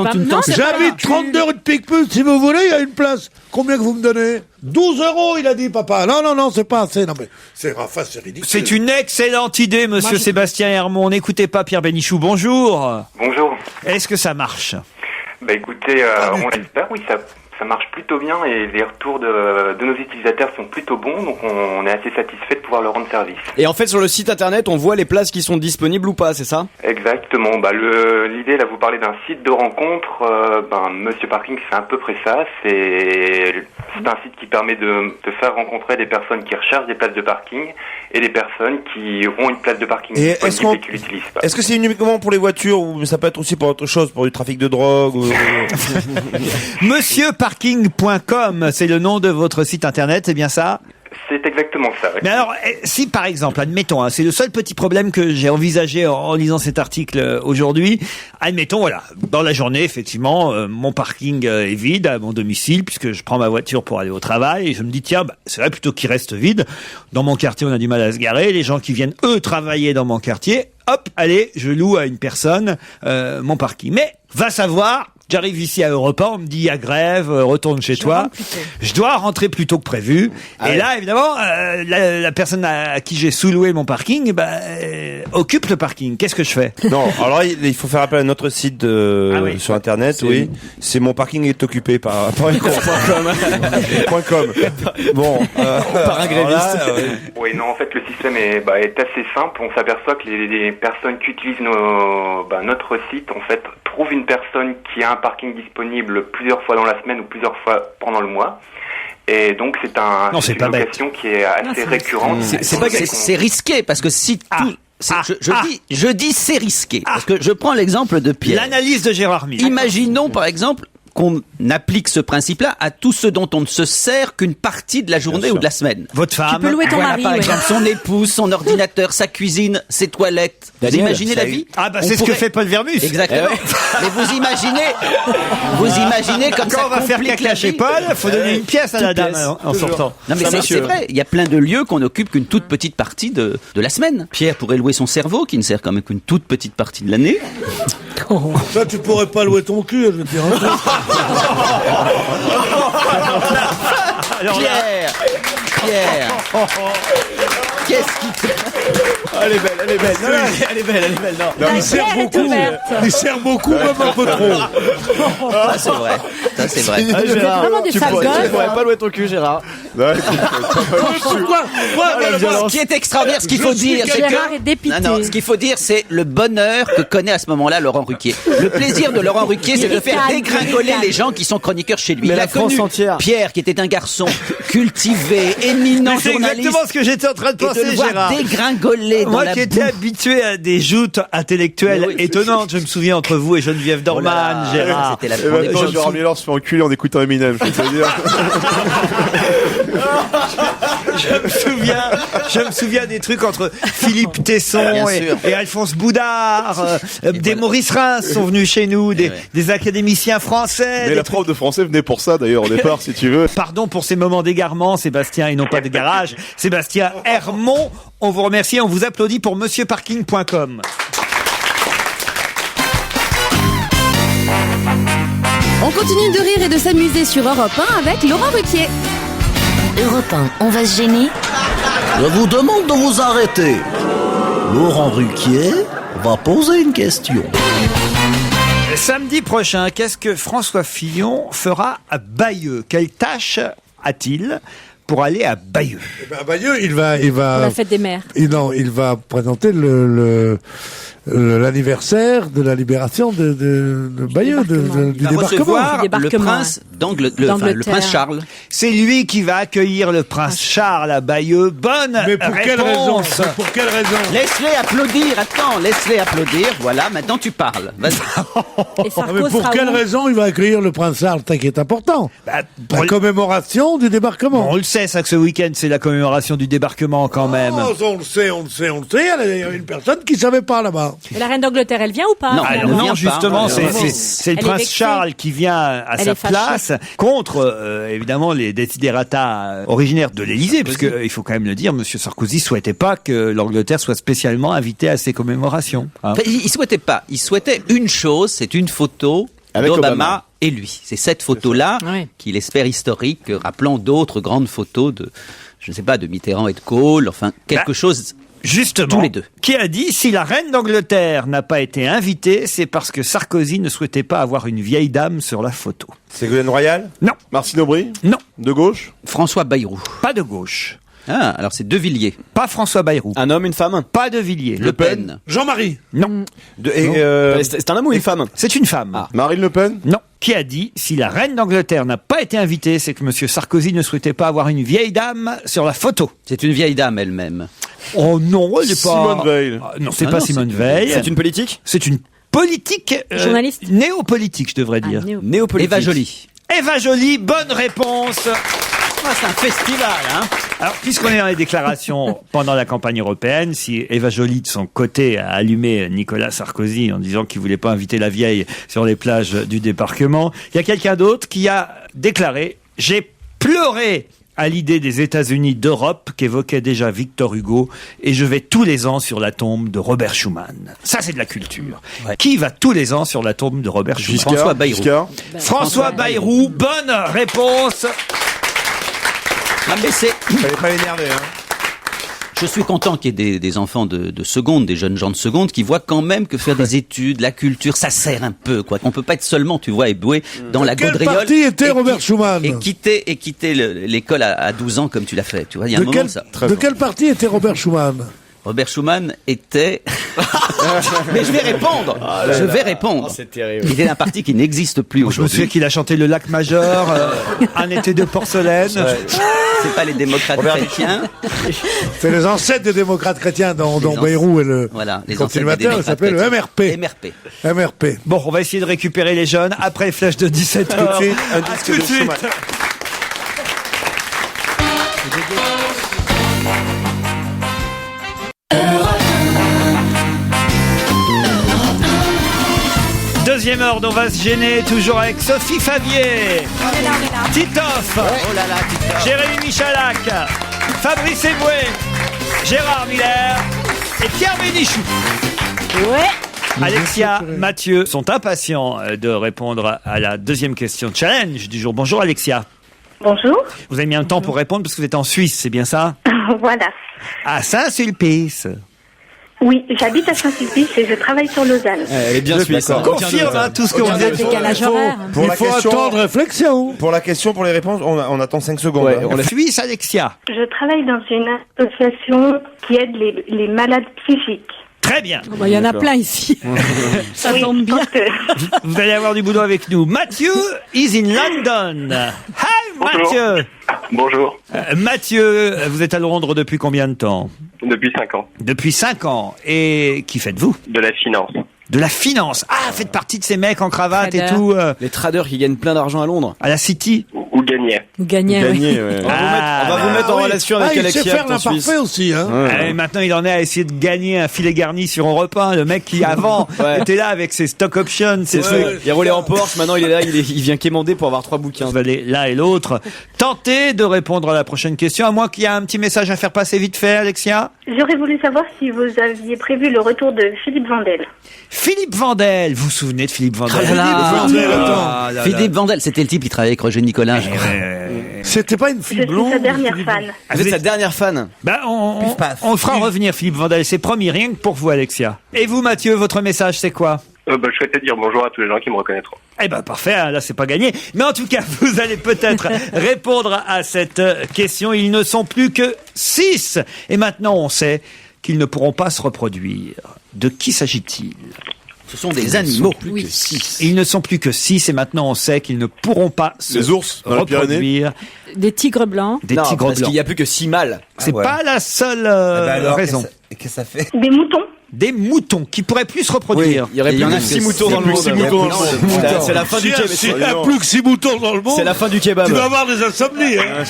J'habite 32 rue de Picpus, si vous voulez, il y a une place. Combien que vous me donnez? 12 €, il a dit, papa. Non, c'est pas assez. Non, mais c'est ridicule. C'est une excellente idée, monsieur Sébastien Hermont. N'écoutez pas Pierre Bénichou. Bonjour. Bonjour. Est-ce que ça marche? Bah écoutez, on l'espère, oui, ça marche plutôt bien et les retours de nos utilisateurs sont plutôt bons, donc on est assez satisfait de pouvoir leur rendre service. Et en fait sur le site internet on voit les places qui sont disponibles ou pas, c'est ça? Exactement, l'idée là, vous parlez d'un site de rencontre, Monsieur Parking c'est à peu près ça, c'est un site qui permet de faire rencontrer des personnes qui recherchent des places de parking et des personnes qui ont une place de parking Et disponible et qui l'utilisent pas. Est-ce que c'est uniquement pour les voitures ou ça peut être aussi pour autre chose, pour du trafic de drogue Monsieurparking.com, c'est le nom de votre site internet, c'est bien ça? C'est exactement ça. Ouais. Mais alors, si par exemple, admettons, c'est le seul petit problème que j'ai envisagé en lisant cet article aujourd'hui. Admettons, voilà, dans la journée, effectivement, mon parking est vide à mon domicile puisque je prends ma voiture pour aller au travail et je me dis tiens, c'est vrai plutôt qu'il reste vide. Dans mon quartier, on a du mal à se garer. Les gens qui viennent eux travailler dans mon quartier, hop, allez, je loue à une personne mon parking. Mais va savoir. J'arrive ici à Europe 1, on me dit il y a grève, retourne chez toi. Je dois rentrer plus tôt que prévu. Et là, évidemment, la personne à qui j'ai sous-loué mon parking, occupe le parking. Qu'est-ce que je fais? Non, alors il faut faire appel à notre site sur internet, oui. C'est mon parking est occupé par .com. Bon, par un gréviste. Oui, non, en fait, le système est assez simple. On s'aperçoit que les personnes qui utilisent notre site, en fait, trouvent une personne qui a un parking disponible plusieurs fois dans la semaine ou plusieurs fois pendre le mois. Et donc, c'est une location qui est assez récurrente. C'est risqué parce que si je dis c'est risqué parce que je prends l'exemple de Pierre. L'analyse de Gérard Miller. Imaginons par exemple qu'on applique ce principe-là à tout ce dont on ne se sert qu'une partie de la journée ou de la semaine. Votre femme. Tu peux louer ton mari, Par ouais. exemple, son épouse, son ordinateur, sa cuisine, ses toilettes. Vous Daniel, imaginez la vie? Ah bah On c'est ce que pourrait- fait Paul Vermus. Exactement. Mais vous imaginez comme Quand ça on va faire complique caca la chez vie. Paul, faut donner une pièce à la dame en sortant. Non mais c'est vrai, il y a plein de lieux qu'on occupe qu'une toute petite partie de la semaine. Pierre pourrait louer son cerveau, qui ne sert quand même qu'une toute petite partie de l'année. Ça, tu pourrais pas louer ton cul, je veux dire. Alors là, Pierre, qu'est-ce qui te... Elle est belle. Non, elle est belle. Non. Il sert guerre est beaucoup. ouverte. Il sert beaucoup, même un peu trop. Ça c'est vrai. Gérard, vraiment des tu sales pourrais gosses. pas louer ton cul, Gérard. Ouais, Pourquoi Ce qui est extraordinaire, ce qu'il faut dire, c'est Gérard est que... dépité. Non, ce qu'il faut dire, c'est le bonheur que connaît à ce moment-là Laurent Ruquier. Le plaisir de Laurent Ruquier, c'est de faire dégringoler les gens qui sont chroniqueurs chez lui. Mais Il la a connu France entière. Pierre, qui était un garçon cultivé, éminent mais c'est journaliste. exactement ce que j'étais en train de Et de penser, le voir Gérard. dégringoler dans Moi la qui étais boue. habitué à des joutes intellectuelles Mais oui. étonnantes, je me souviens entre vous et Geneviève Oh là Dorman, là, Gérard. c'était la Et maintenant, Gérard Miller se fait enculer en écoutant Eminem, je peux te dire. Je me souviens des trucs entre Philippe Tesson Bien et, sûr. et Alphonse Boudard, des voilà. Maurice Reims sont venus chez nous, des académiciens français. Mais des la prof de français venait pour ça, d'ailleurs, au départ, si tu veux. Pardon pour ces moments d'égarement, Sébastien, et non pas de garage. Sébastien Hermont, on vous remercie, on vous applaudit pour monsieurparking.com. On continue de rire et de s'amuser sur Europe 1 avec Laurent Ruquier. Europe 1, on va se gêner. Je vous demande de vous arrêter. Laurent Ruquier va poser une question. Samedi prochain, qu'est-ce que François Fillon fera à Bayeux? Quelle tâche a-t-il pour aller à Bayeux? Eh ben, Bayeux, il va, Pour la fête des mères. il va présenter l'anniversaire de la libération de Bayeux, du Il va débarquement. recevoir Du le débarquement, prince le prince Charles. C'est lui qui va accueillir le prince Charles à Bayeux. Bonne Mais pour quelle raison? réponse. Mais pour quelle raison? Laisse-les applaudir, attends, laisse-les applaudir. Voilà, maintenant tu parles. Vas-y. Et Ah, mais Sarko pour sera quelle où? raison il va accueillir le prince Charles? Qui est important. Bah, La commémoration du débarquement. on le sait, ça, que ce week-end, c'est la commémoration du débarquement quand même. Oh, on le sait. Il y a une personne qui savait pas là-bas. Et la reine d'Angleterre, elle vient ou pas? Non, Ah, elle ne vient non, pas. justement, Elle c'est le Elle est prince vexée. Charles qui vient à Elle sa est fâchée. place contre, évidemment, les desiderata originaires de l'Élysée, parce que il faut quand même le dire, Monsieur Sarkozy souhaitait pas que l'Angleterre soit spécialement invitée à ces commémorations. hein. Enfin, il souhaitait pas. Il souhaitait une chose, c'est une photo Avec d'Obama Obama. et lui. C'est cette photo-là Oui. qu'il espère historique, rappelant d'autres grandes photos de, je ne sais pas, de Mitterrand et de Kohl, enfin quelque Bah, chose. Justement, Tous les deux. qui a dit si la reine d'Angleterre n'a pas été invitée, c'est parce que Sarkozy ne souhaitait pas avoir une vieille dame sur la photo. Ségolène Royal? Non, Martine Aubry? non, De gauche? François Bayrou. pas de gauche, Ah, alors c'est De Villiers. pas François Bayrou, Un homme, une femme. pas de Villiers, Le Pen. Jean-Marie. non, C'est un homme ou une femme? c'est une femme. Ah. Marine Le Pen? Non. Qui a dit si la reine d'Angleterre n'a pas été invitée, c'est que Monsieur Sarkozy ne souhaitait pas avoir une vieille dame sur la photo. C'est une vieille dame elle-même. Oh non, elle n'est pas. Simone Veil. Ah, non, c'est Ah pas non, Simone c'est- Veil. C'est une politique? C'est une politique. Journaliste. Néopolitique, je devrais dire. Néopolitique. Eva Joly. Eva Joly, bonne réponse. Ah, c'est un festival, hein. Alors, puisqu'on est dans les déclarations pendant la campagne européenne, si Eva Joly, de son côté, a allumé Nicolas Sarkozy en disant qu'il voulait pas inviter la vieille sur les plages du débarquement, il y a quelqu'un d'autre qui a déclaré « J'ai pleuré à l'idée des États-Unis d'Europe qu'évoquait déjà Victor Hugo et je vais tous les ans sur la tombe de Robert Schuman. » Ça, c'est de la culture. Ouais. Qui va tous les ans sur la tombe de Robert Schuman? François Bayrou. Giscard? François Bayrou, bonne réponse. Ah, mais c'est... Fallait pas l'énerver, hein. Je suis content qu'il y ait des enfants de seconde, des jeunes gens de seconde, qui voient quand même que faire des études, la culture, ça sert un peu, quoi. Qu'on peut pas être seulement, tu vois, éboué dans la Quel gaudriole. parti était et Robert qui- Schuman? Et quitter l'école à 12 ans comme tu l'as fait. Tu vois, il y a un De moment, quel, ça. de quel parti était Robert Schuman? Robert Schumann était... Mais je vais répondre. Je vais répondre. C'est terrible. Il est d'un parti qui n'existe plus Je me souviens aujourd'hui. qu'il a chanté le lac majeur, un été de porcelaine. C'est pas les démocrates chrétiens. C'est les ancêtres des démocrates chrétiens dont Bayrou est le Voilà, les ancêtres des continuateur. Il s'appelle le démocrates MRP. MRP. MRP. Bon, on va essayer de récupérer les jeunes après les flèches de 17h. Tout de suite, un À disque tout de de suite. Schumann. Deuxième heure, on va se gêner toujours avec Sophie Favier, Titoff, Jérémy Michalak, Fabrice Eboué, Gérard Miller et Pierre Bénichou. Alexia, Mathieu sont impatients de répondre à la deuxième question challenge du jour. Bonjour Alexia. Bonjour. Vous avez mis un temps pour répondre parce que vous êtes en Suisse, c'est bien ça? Voilà. À Saint-Sulpice. Oui, j'habite à Saint-Sulpice et je travaille sur Lausanne. Elle est bien suisse. On confirme tout ce qu'on Il y a dit. un décalage horaire. Il faut attendre réflexion. Pour la question, pour les réponses, on attend 5 secondes. Ouais, hein. on Suisse, Alexia. Je travaille dans une association qui aide les malades psychiques. Très bien. Il y en a plein ici. Ça Oui, tombe je bien. pense que- Vous allez avoir du boulot avec nous. Mathieu is in London. Hi Mathieu. Bonjour. Mathieu, vous êtes à Londres depuis combien de temps? Depuis 5 ans. Depuis 5 ans. Et qui faites-vous? De la finance. De la finance. Ah, faites partie de ces mecs en cravate et Trader. tout. Les traders qui gagnent plein d'argent à Londres. À la City. Ou gagner. Vous gagnez, oui. Ouais. On va vous mettre en relation avec il Alexia. sait faire en Suisse. l'imparfait aussi. Hein. Et maintenant, il en est à essayer de gagner un filet garni sur Europe 1. Le mec qui, avant, Ouais. était là avec ses stock options, ses trucs. Il roulait en Porsche, maintenant il est là, il vient quémander pour avoir 3 bouquins. Vous allez l'un et l'autre tenter de répondre à la prochaine question, à moins qu'il y ait un petit message à faire passer vite fait, Alexia. J'aurais voulu savoir si vous aviez prévu le retour de Philippe Vandel. Philippe Vandel, vous vous souvenez de Philippe Vandel? Philippe Vandel, c'était le type qui travaillait avec Roger Nicolin, je crois. C'était pas une Je fille suis blonde. sa dernière fan. Vous êtes sa dernière fan. Ben, on le fera revenir, Philippe Vandel, c'est promis, rien que pour vous, Alexia. Et vous, Mathieu, votre message, c'est quoi? Je souhaitais dire bonjour à tous les gens qui me reconnaîtront. Eh ben parfait, hein, là c'est pas gagné. Mais en tout cas, vous allez peut-être répondre à cette question. Ils ne sont plus que 6. Et maintenant, on sait qu'ils ne pourront pas se reproduire. De qui s'agit-il? Ce sont des animaux. Oui. Ils ne sont plus que 6 et maintenant on sait qu'ils ne pourront pas se Les ours dans les reproduire. Des tigres blancs. Des Non, tigres parce blancs. qu'il n'y a plus que 6 mâles. C'est ouais. pas la seule raison. Qu'est-ce que ça fait? Des moutons. Des moutons qui pourraient plus se reproduire. Il y aurait Il y plus en a que que 6 moutons six dans le monde. moutons dans le monde. C'est la fin du kebab. S'il n'y a plus que 6 moutons dans le monde, C'est la fin du kebab. tu vas avoir des insomnies. Hein.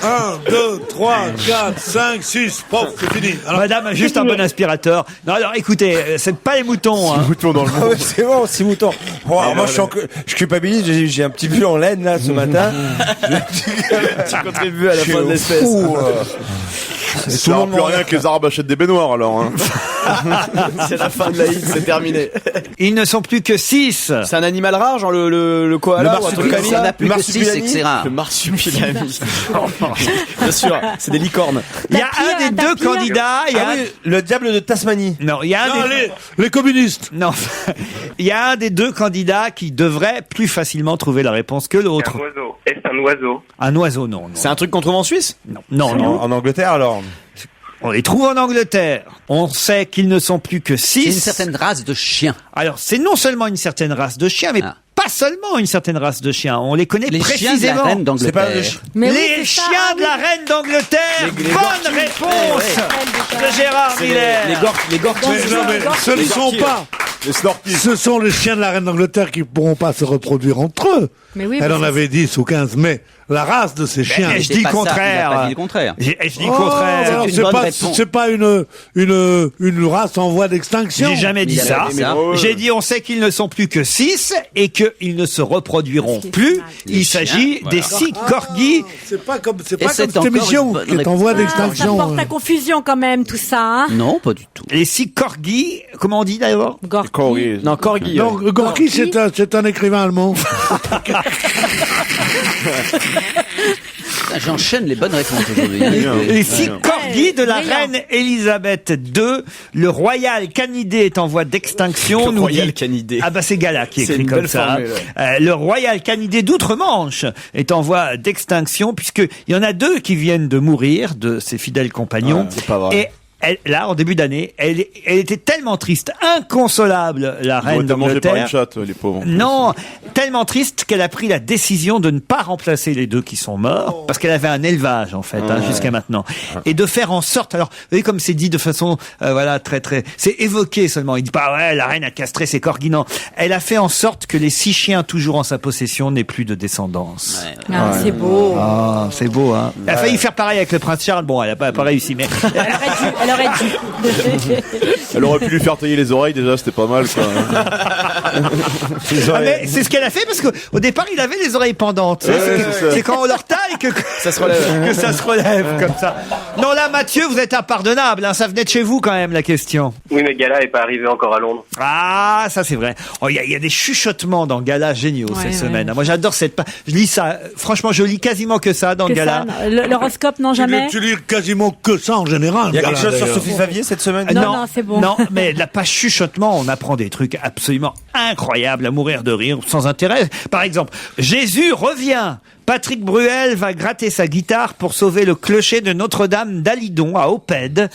1, 2, 3, 4, 5, 6, pof, c'est fini. Alors, Madame a juste un bon aspirateur. Non, alors écoutez, c'est pas les moutons. Hein. Moutons dans le Ah monde. ouais, c'est bon, 6 moutons. Bon, alors moi, je culpabilise, j'ai un petit pull en laine, là, ce matin. Tu contribues à la fin de l'espèce. Fou, Ça sert plus rien que les Arabes achètent des baignoires alors. Hein. C'est la fin de la hit, c'est terminé. Ils ne sont plus que 6. C'est un animal rare, genre le koala ou un truc comme Il y en ça. a plus que 6, c'est que c'est rare. Le marsupilami. Bien sûr, c'est des licornes. Il y a un des deux candidats. Il y a Ah oui, le diable de Tasmanie. Non, il y a un non, des... les communistes. Non, il y a un des deux candidats qui devrait plus facilement trouver la réponse que l'autre. Un oiseau. Est-ce un oiseau? Un oiseau, non. C'est un truc qu'on trouve en Suisse? Non, non. En Angleterre, alors. On les trouve en Angleterre. On sait qu'ils ne sont plus que 6. C'est une certaine race de chiens. Alors, c'est non seulement une certaine race de chiens, mais pas seulement une certaine race de chiens. On les connaît Les chiens de la précisément. reine C'est pas d'Angleterre. Mais oui, Les c'est ça, chiens ah de la oui. reine d'Angleterre. Bonne réponse de Gérard Miller. Les gorkis. Mais non, mais ce ne Les sont gorkis. pas. Les snorkies. Ce sont les chiens de la reine d'Angleterre qui ne pourront pas se reproduire entre eux. Mais oui, Elle parce en avait 10 ou 15, mais la race de ces chiens. Mais je C'est dis pas le ça, il a contraire. pas dit le contraire. Je dis le Oh, contraire. alors une c'est bonne pas, réponse. c'est pas une race en voie d'extinction. J'ai jamais dit Il a ça. pas dit ça. J'ai dit on sait qu'ils ne sont plus que 6 et qu'ils ne se reproduiront plus. Les Il chiens, s'agit voilà. des 6 corgis. C'est pas comme, c'est Et pas c'est comme cette encore émission une bonne qui est en voie Ah, ça d'extinction. porte à confusion quand même, tout ça. Hein. Non, pas du tout. Les 6 corgis, comment on dit d'ailleurs? Gorky. Non, corgi. Non, Gorky, c'est un écrivain allemand. Putain, j'enchaîne les bonnes réponses aujourd'hui. Les 6 corgis de la brillant. reine Elisabeth II. Le royal canidé est en voie d'extinction. Le nous royal dit- canidé. Ah bah c'est Gala qui C'est écrit une comme belle ça. formule, Le royal canidé d'outre-Manche est en voie d'extinction puisque il y en a 2 qui viennent de mourir de ses fidèles compagnons. Ouais, c'est pas vrai. Et là, en début d'année, elle était tellement triste, inconsolable, la Ils ont reine été mangés par une d'Angleterre. chatte, les pauvres. Non, tellement triste qu'elle a pris la décision de ne pas remplacer les deux qui sont morts, parce qu'elle avait un élevage en fait jusqu'à maintenant, et de faire en sorte. Alors, vous voyez comme c'est dit de façon, voilà, très très, c'est évoqué seulement. Il dit pas ouais, la reine a castré ses corgis. Non, elle a fait en sorte que les 6 chiens toujours en sa possession n'aient plus de descendance. Ah, c'est beau. Ah, c'est beau, hein. Elle a failli faire pareil avec le prince Charles. Bon, elle a pas réussi, mais Elle aurait dû. Elle aurait pu lui faire tailler les oreilles déjà, c'était pas mal, quoi. Ah, mais c'est ce qu'elle a fait parce qu'au départ il avait les oreilles pendantes. C'est quand on leur taille que ça se relève. que ça se relève comme ça. Non là Mathieu, vous êtes impardonnable, hein, ça venait de chez vous quand même la question. Oui, mais Gala est pas arrivé encore à Londres. Ah, ça c'est vrai. Oh, il y a des chuchotements dans Gala géniaux cette semaine. Moi j'adore cette page. Je lis ça. Franchement, je lis quasiment que ça dans Gala. Ça, l'horoscope, non, jamais. Tu lis quasiment que ça en général. Il y a quelque chose sur Sophie Favier cette semaine? Non, c'est bon. Non, mais la page chuchotement, on apprend des trucs absolument incroyables à mourir de rire, sans intérêt. Par exemple, Jésus revient. Patrick Bruel va gratter sa guitare pour sauver le clocher de Notre-Dame d'Alidon à Opède.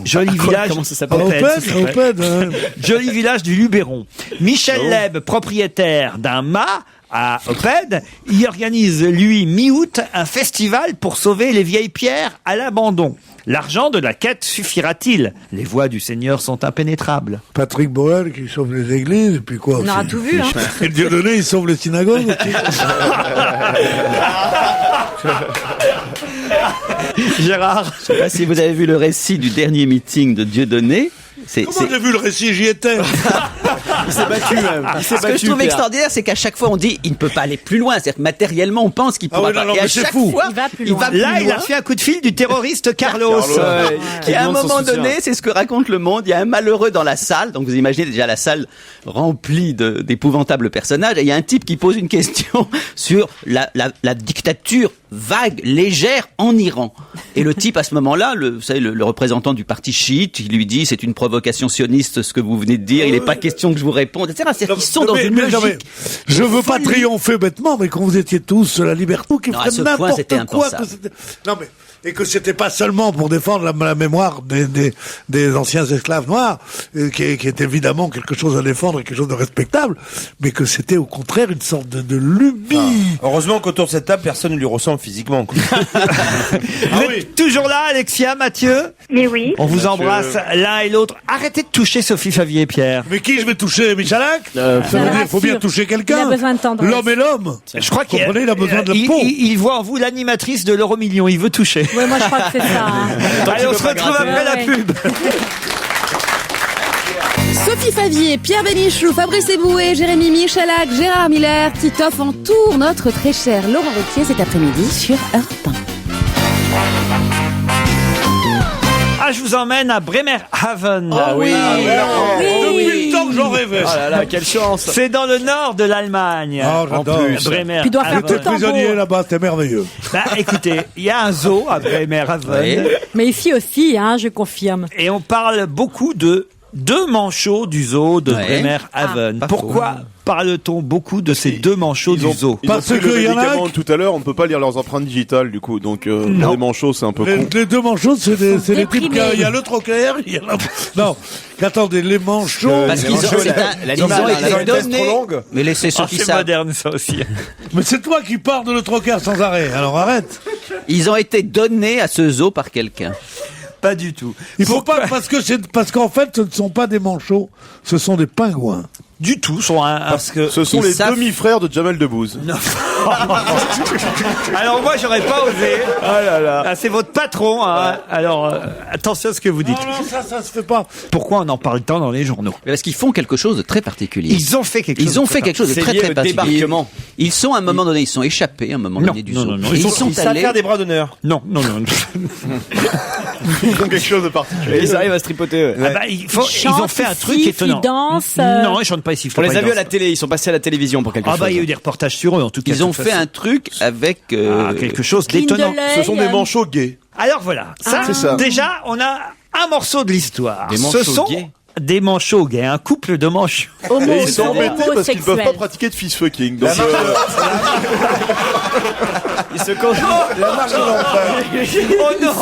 Joli village. Comment ça s'appelle? Opède, hein. Joli village du Luberon. Michel Leb, propriétaire d'un mât à Opède, il organise, lui, mi-août, un festival pour sauver les vieilles pierres à l'abandon. L'argent de la quête suffira-t-il? Les voies du Seigneur sont impénétrables. Patrick Bruel qui sauve les églises, et puis quoi? On aura tout vu, hein. Et Dieudonné, il sauve les synagogues aussi. Gérard, je sais pas si vous avez vu le récit du dernier meeting de Dieudonné. Comment j'ai vu le récit? J'y étais. Il s'est battu même. Ce que je trouve extraordinaire, c'est qu'à chaque fois on dit il ne peut pas aller plus loin. C'est-à-dire que matériellement on pense qu'il pourra pas. Et à chaque fois, il va plus il va loin. plus là, il a loin. reçu un coup de fil du terroriste Carlos. Et à un moment donné, c'est ce que raconte Le Monde, il y a un malheureux dans la salle, donc vous imaginez déjà la salle remplie d'épouvantables personnages, et il y a un type qui pose une question sur la dictature vague, légère en Iran. Et le type, à ce moment-là, vous savez, le représentant du parti chiite, il lui dit c'est une provocation sioniste ce que vous venez de dire, il n'est pas question que je vous réponde, etc. C'est-à-dire qu'ils sont dans une logique. Je veux pas triompher bêtement, mais quand vous étiez tous la liberté, qui Non, à ferait ce point, c'était n'importe quoi. impensable. Non mais et que c'était pas seulement pour défendre la mémoire des anciens esclaves noirs, qui est évidemment quelque chose à défendre et quelque chose de respectable, mais que c'était au contraire une sorte de lubie. Heureusement qu'autour de cette table, personne ne lui ressemble physiquement. Quoi. Vous êtes toujours là, Alexia, Mathieu? Mais oui. On vous embrasse l'un et l'autre. Arrêtez de toucher Sophie Favier et Pierre. Mais qui je vais toucher, Michalak? Ça veut dire qu'il faut bien toucher quelqu'un. Il a besoin de tendresse. L'homme est l'homme. Je crois qu'il il a besoin de peau. Il voit en vous l'animatrice de l'Euro-Million. Il veut toucher. Ouais, moi je crois que c'est ça. Hein. Allez, on se retrouve après la pub. Sophie Favier, Pierre Bénichou, Fabrice Eboué, Jérémy Michalak, Gérard Miller, Titoff entoure notre très cher Laurent Ruquier cet après-midi sur Europe 1. Ah, je vous emmène à Bremerhaven. Ah oui. Depuis le temps que j'en rêvais. Oh là là, quelle chance. C'est dans le nord de l'Allemagne. Ah, j'adore. Bremerhaven. Puis il doit faire J'étais tout en prisonnier beau. là-bas, c'était merveilleux. Bah, écoutez, il y a un zoo à Bremerhaven. Oui. Mais ici aussi, hein, je confirme. Et on parle beaucoup de deux manchots du zoo de Bremerhaven. pas Pourquoi parle-t-on beaucoup de ces deux manchots du zoo? Ils ont Parce pris que le y en a médicament un de tout à l'heure, on ne peut pas lire leurs empreintes digitales du coup, donc Non. les manchots c'est un peu con. Les deux manchots, c'est les types déprimés. il y a le trocaire, il y a non, attendez, les manchots. Parce qu'ils ont, ils ont été donnés. Mais laissez ceux qui C'est savent. moderne ça aussi. Mais c'est toi qui parles de le trocaire sans arrêt, alors arrête. Ils ont été donnés à ce zoo par quelqu'un. Pas du tout. Il faut pas, parce qu'en fait, ce ne sont pas des manchots, ce sont des pingouins. Du tout, sont parce que Ce sont Ils les savent- demi-frères de Jamel Debbouze. Alors moi j'aurais pas osé. Oh là là. Ah, c'est votre patron. Hein. Alors attention à ce que vous dites. Non, ça se fait pas. Pourquoi on en parle tant dans les journaux? Parce qu'ils font quelque chose de très particulier. Ils ont fait quelque chose. Ils ont fait quelque chose de C'est très lié très au particulier. débarquement. Ils sont à un moment donné, ils sont échappés à un moment Non, donné du non, zoo. non, non, Et ils ils sont- sont Ils savent allés. faire des bras d'honneur. Non. Ils ont quelque chose de particulier. Ils arrivent à se tripoter. Ouais. Ah bah, ils ont fait un truc sifflent, étonnant. ils dansent, Non, ils chantent pas ici. On les a vus à la télé, ils sont passés à la télévision pour quelque Ah chose. bah il y a eu des reportages sur eux en tout cas. Ils ont fait un truc avec quelque chose cligne de d'étonnant. l'œil. Ce sont des manchots gays. Alors voilà, C'est ça. déjà on a un morceau de l'histoire. Des Ce manchots sont gays. des manchots gays, un couple de manchots. Et ils sont embêtés parce qu'ils ne peuvent pas pratiquer de fist fucking. Donc, ils se concentrent. La marge de l'empereur. Oh non.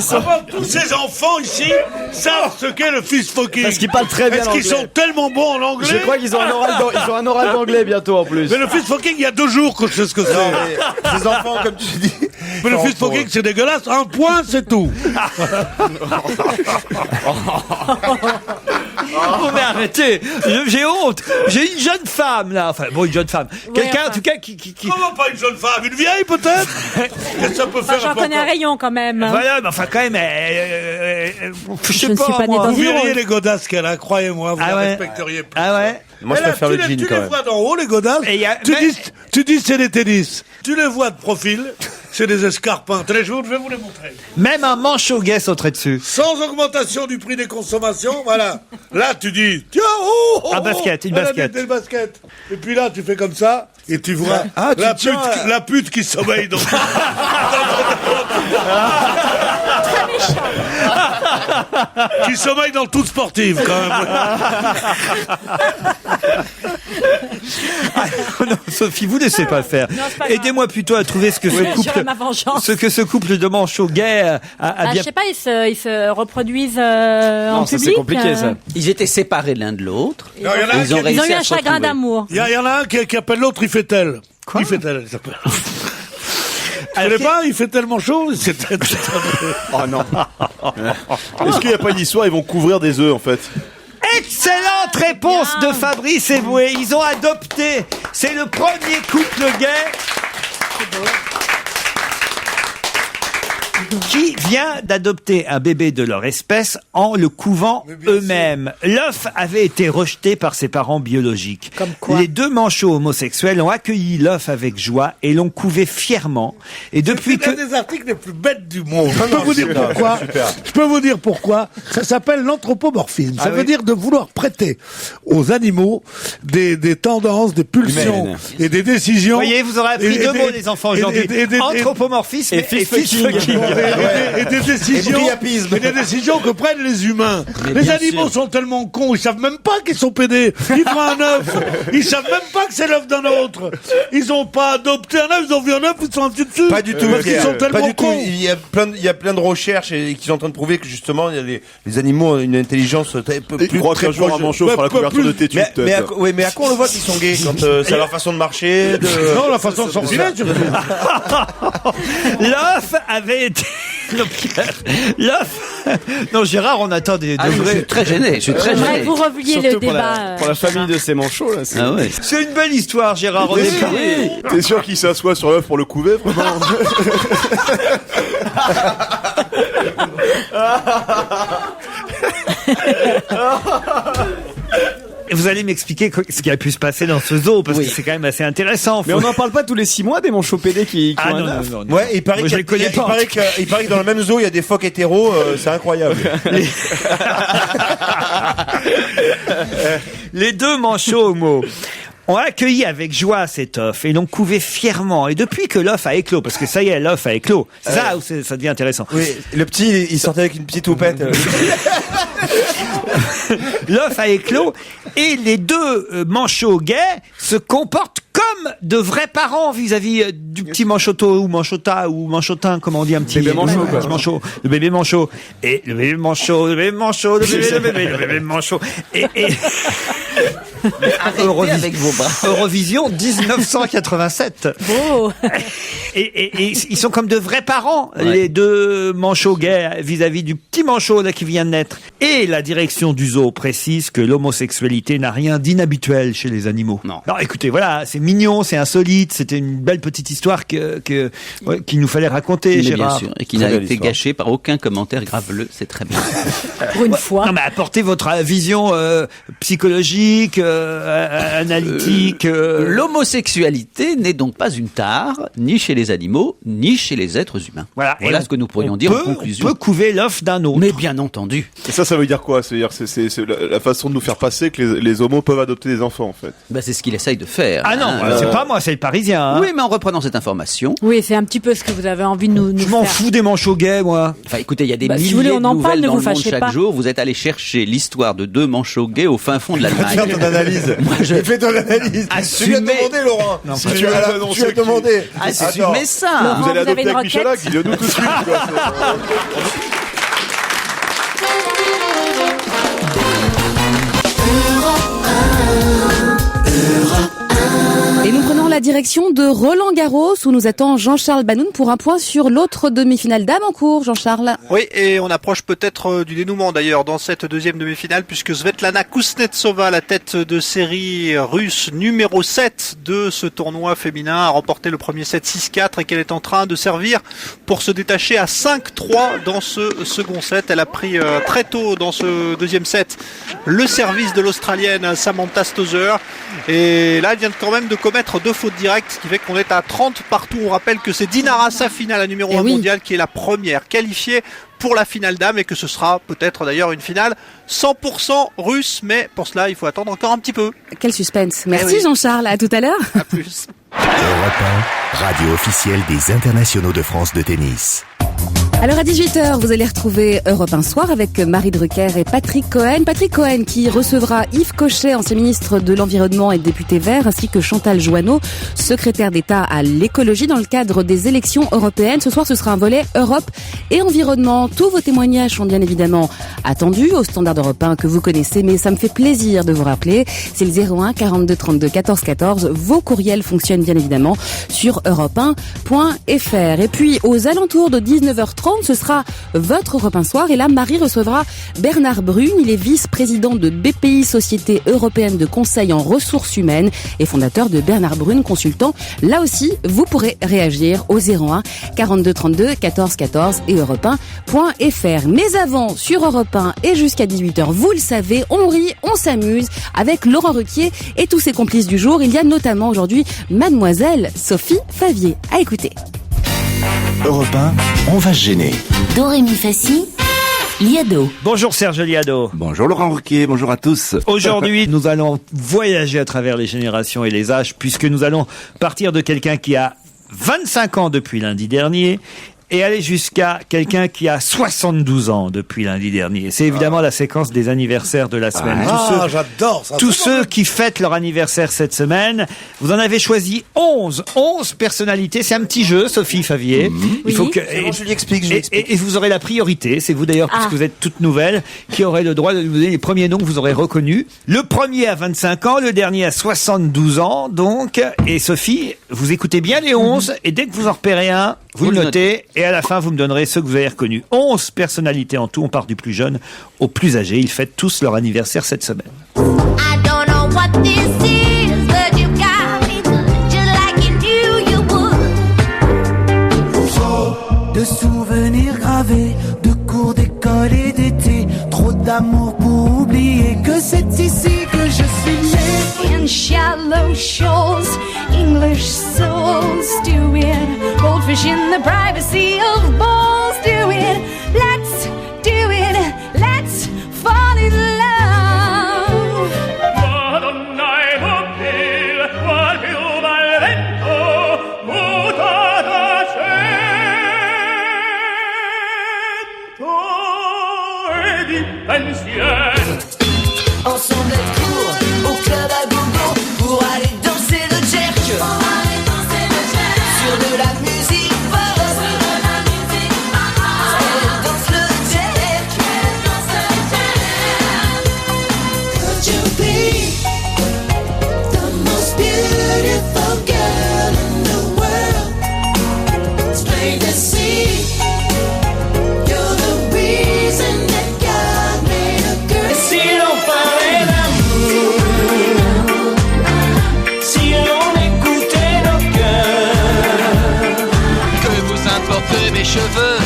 Comment tous ces enfants ici savent ce qu'est le fist fucking? Parce qu'ils parlent très bien anglais. Est-ce qu'ils sont tellement bons en anglais? Je crois qu'ils ont un oral d'anglais bientôt en plus. Mais le fist fucking, il y a 2 jours que je sais ce que c'est. Les enfants, comme tu dis. Mais le fist fucking, c'est dégueulasse. 1 point, c'est tout. Oh mais arrêtez, j'ai honte. J'ai une jeune femme là, enfin bon, une jeune femme. Quelqu'un en tout cas qui... Comment pas une jeune femme? Une vieille peut-être? Qu'est-ce que ça peut faire? J'en connais un rayon quand même. Voilà, mais enfin quand même, je sais ne pas, suis pas née moi. dans Vous une verriez rose. les godasses qu'elle a, croyez-moi, vous la respecteriez plus. Ah ouais. Moi, je préfère le jean tu quand les même. vois d'en haut, les godasses. Tu dis c'est des tennis. Tu les vois de profil, c'est des escarpins. Très jours, je vais vous les montrer. Même un manchot gay sauterait dessus. Sans augmentation du prix des consommations, voilà. Là, tu dis, tiens, Un basket, une basket. Une basket. Et puis là, tu fais comme ça, et tu vois la pute qui sommeille dans qui sommeille dans le tout sportive, quand même. Non, Sophie, vous laissez pas faire. Aidez-moi plutôt à trouver ce que ce couple de manchots gays a bien. Je sais pas, ils se reproduisent en public. C'est compliqué ça. Ils étaient séparés l'un de l'autre. Ils ont eu un chagrin d'amour. Il y en a un qui appelle l'autre, il fait tel. Quoi? Il fait tel, il s'appelle. Tu connais pas, il fait tellement chaud, c'est Oh non. Est-ce qu'il n'y a pas une histoire, ils vont couvrir des œufs en fait? Excellente réponse de Fabrice Eboué. Ils ont adopté. C'est le premier couple gay qui vient d'adopter un bébé de leur espèce en le couvant eux-mêmes. L'œuf avait été rejeté par ses parents biologiques. Comme quoi? Les 2 manchots homosexuels ont accueilli l'œuf avec joie et l'ont couvé fièrement. Et depuis c'est un des articles les plus bêtes du monde. Je peux vous dire pourquoi. Je peux vous dire pourquoi. Ça s'appelle l'anthropomorphisme. Ça veut dire de vouloir prêter aux animaux des tendances, des pulsions et des décisions. Vous voyez, vous aurez appris 2 mots, les enfants, aujourd'hui. Anthropomorphisme et fist-fucking. Et des décisions que prennent les humains. Les animaux sont tellement cons, ils savent même pas qu'ils sont pédés. Ils font un œuf, ils savent même pas que c'est l'œuf d'un autre. Ils ont pas adopté un œuf, ils ont vu un œuf, ils sont un petit dessus. Pas du tout. Parce qu'ils sont tellement cons. Il y a plein de recherches qui sont en train de prouver que justement les animaux ont une intelligence très peu plus. Je crois qu'un jour un manchot fera la couverture de Tétu. Mais à quoi on le voit qu'ils sont gays quand c'est leur façon de marcher? Non, la façon de sortir. L'œuf avait été... L'œuf... Non, Gérard, on attend des Je suis très gêné. J'aimerais que vous reveliez le débat. Pour la famille de ces manchots là. C'est une belle histoire, Gérard. On est pas... T'es sûr qu'il s'assoit sur l'œuf pour le couver, vraiment? Vous allez m'expliquer ce qui a pu se passer dans ce zoo, parce que c'est quand même assez intéressant. Mais on n'en parle pas tous les 6 mois des manchots pédés qui ont un œuf. Non. Ouais, il paraît qu'il paraît que dans le même zoo il y a des phoques hétéros, c'est incroyable. Les 2 manchots homo ont accueilli avec joie cet œuf et l'ont couvé fièrement. Et depuis que l'œuf a éclos, parce que ça y est, l'œuf a éclos, c'est ça où ça devient intéressant. Oui, le petit, il sortait avec une petite houppette. L'œuf a éclos et les 2 manchots gays se comportent comme de vrais parents vis-à-vis du petit manchoto ou manchota ou manchotin, comme on dit, un petit bébé manchot, quoi. Manchot, le bébé manchot et le bébé manchot, le bébé manchot, le bébé manchot et Arrêtez avec vos bras. Eurovision 1987. Oh. Et ils sont comme de vrais parents, les 2 manchots gays vis-à-vis du petit manchot là qui vient de naître. Et la direction du zoo précise que l'homosexualité n'a rien d'inhabituel chez les animaux. Non. Alors écoutez, voilà, c'est mignon, c'est insolite, c'était une belle petite histoire qu'il nous fallait raconter, Mais Gérard. bien sûr, et qui n'a été gâchée par aucun commentaire graveleux, c'est très bien. Pour une fois. Non, mais apportez votre vision psychologique, analytique. L'homosexualité n'est donc pas une tare, ni chez les animaux, ni chez les êtres humains. Voilà ce que nous pourrions dire en conclusion. On peut couver l'œuf d'un autre. Mais bien entendu. Et ça veut dire quoi? C'est la façon de nous faire passer que les homos peuvent adopter des enfants en fait. C'est ce qu'il essaye de faire. Ah non, c'est pas moi, c'est le Parisien. Hein. Oui, mais en reprenant cette information. Oui, c'est un petit peu ce que vous avez envie de nous Je faire. m'en fous des manchots gays, moi. Enfin, écoutez, il y a des Bah, si milliers vous voulez, on de en parle, nouvelles ne dans vous le monde fâchez chaque pas. jour. Vous êtes allé chercher l'histoire de 2 manchots gays au fin fond de l'Allemagne. Fais ton analyse. Fais ton analyse. Tu viens de demander, Laurent. Non, Si tu viens de demander. Assumez ça. Laurent, Vous allez vous avez adopter une avec requête Michalak, dis-le-nous tout de suite. quoi. Et nous prenons la direction de Roland-Garros où nous attend Jean-Charles Banoun pour un point sur l'autre demi-finale dames en cours. Jean-Charles. Oui, et on approche peut-être du dénouement d'ailleurs dans cette deuxième demi-finale puisque Svetlana Kuznetsova, la tête de série russe numéro 7 de ce tournoi féminin, a remporté le premier set 6-4 et qu'elle est en train de servir pour se détacher à 5-3 dans ce second set. Elle a pris très tôt dans ce deuxième set le service de l'Australienne Samantha Stosur et là elle vient quand même de commettre 2 fautes directes, ce qui fait qu'on est à 30 partout. On rappelle que c'est Dinara Safina, la numéro 1 mondiale, qui est la première qualifiée pour la finale dame et que ce sera peut-être d'ailleurs une finale 100% russe, mais pour cela il faut attendre encore un petit peu. Quel suspense. Merci Jean-Charles, à tout à l'heure. À plus. Europe 1, radio officielle des internationaux de France de tennis. Alors à 18h, vous allez retrouver Europe 1 Soir avec Marie Drucker et Patrick Cohen. Patrick Cohen qui recevra Yves Cochet, ancien ministre de l'Environnement et député vert, ainsi que Chantal Joanneau, secrétaire d'État à l'écologie dans le cadre des élections européennes. Ce soir, ce sera un volet Europe et environnement. Tous vos témoignages sont bien évidemment attendus au standard d'Europe 1 que vous connaissez, mais ça me fait plaisir de vous rappeler. C'est le 01 42 32 14 14. Vos courriels fonctionnent bien évidemment sur europe1.fr. Et puis, aux alentours de 19h30, ce sera votre Europe 1 Soir et là Marie recevra Bernard Brune. Il est vice-président de BPI, Société Européenne de Conseil en Ressources Humaines et fondateur de Bernard Brune Consultant. Là aussi, vous pourrez réagir au 01 42 32 14 14 et europe1.fr. Mais avant, sur Europe 1 et jusqu'à 18h, vous le savez, on rit, on s'amuse avec Laurent Ruquier et tous ses complices du jour. Il y a notamment aujourd'hui Mademoiselle Sophie Favier. À écouter. Europe 1, on va se gêner. Dorémy Fassi, Liado. Bonjour Serge Liado. Bonjour Laurent Ruquier, bonjour à tous. Aujourd'hui, nous allons voyager à travers les générations et les âges puisque nous allons partir de quelqu'un qui a 25 ans depuis lundi dernier et aller jusqu'à quelqu'un qui a 72 ans depuis lundi dernier. C'est évidemment la séquence des anniversaires de la semaine. J'adore ça. Tous ceux qui fêtent leur anniversaire cette semaine, vous en avez choisi 11 personnalités. C'est un petit jeu, Sophie Favier. Il faut que je lui explique. Et vous aurez la priorité. C'est vous d'ailleurs, puisque vous êtes toute nouvelle, qui aurez le droit de nous donner les premiers noms que vous aurez reconnus. Le premier à 25 ans, le dernier à 72 ans, donc. Et Sophie, vous écoutez bien les 11, et dès que vous en repérez un, vous le notez, et à la fin, vous me donnerez ceux que vous avez reconnus. 11 personnalités en tout, on part du plus jeune au plus âgé. Ils fêtent tous leur anniversaire cette semaine. I don't know what this is, but you got me just like you knew you would. Trop de souvenirs gravés, de cours d'école et d'été, trop d'amour pour oublier que c'est ici que je suis né. In shallow shoals, English souls do it. Goldfish in the privacy of bowls do it. Let's do it. Let's fall in love. Madonna e mobile, qual piuma al vento, mutata cento e di pensiero. Ensemble être court, au club à gogo, pour aller danser le jerk. Sur de la musique forte, elle danse le jerk. Could you be the most beautiful girl in the world? It's plain to see, you're the reason that God made a girl. Si l'on parlait d'amour, si l'on écoutait nos cœurs. Que vous importe mes cheveux,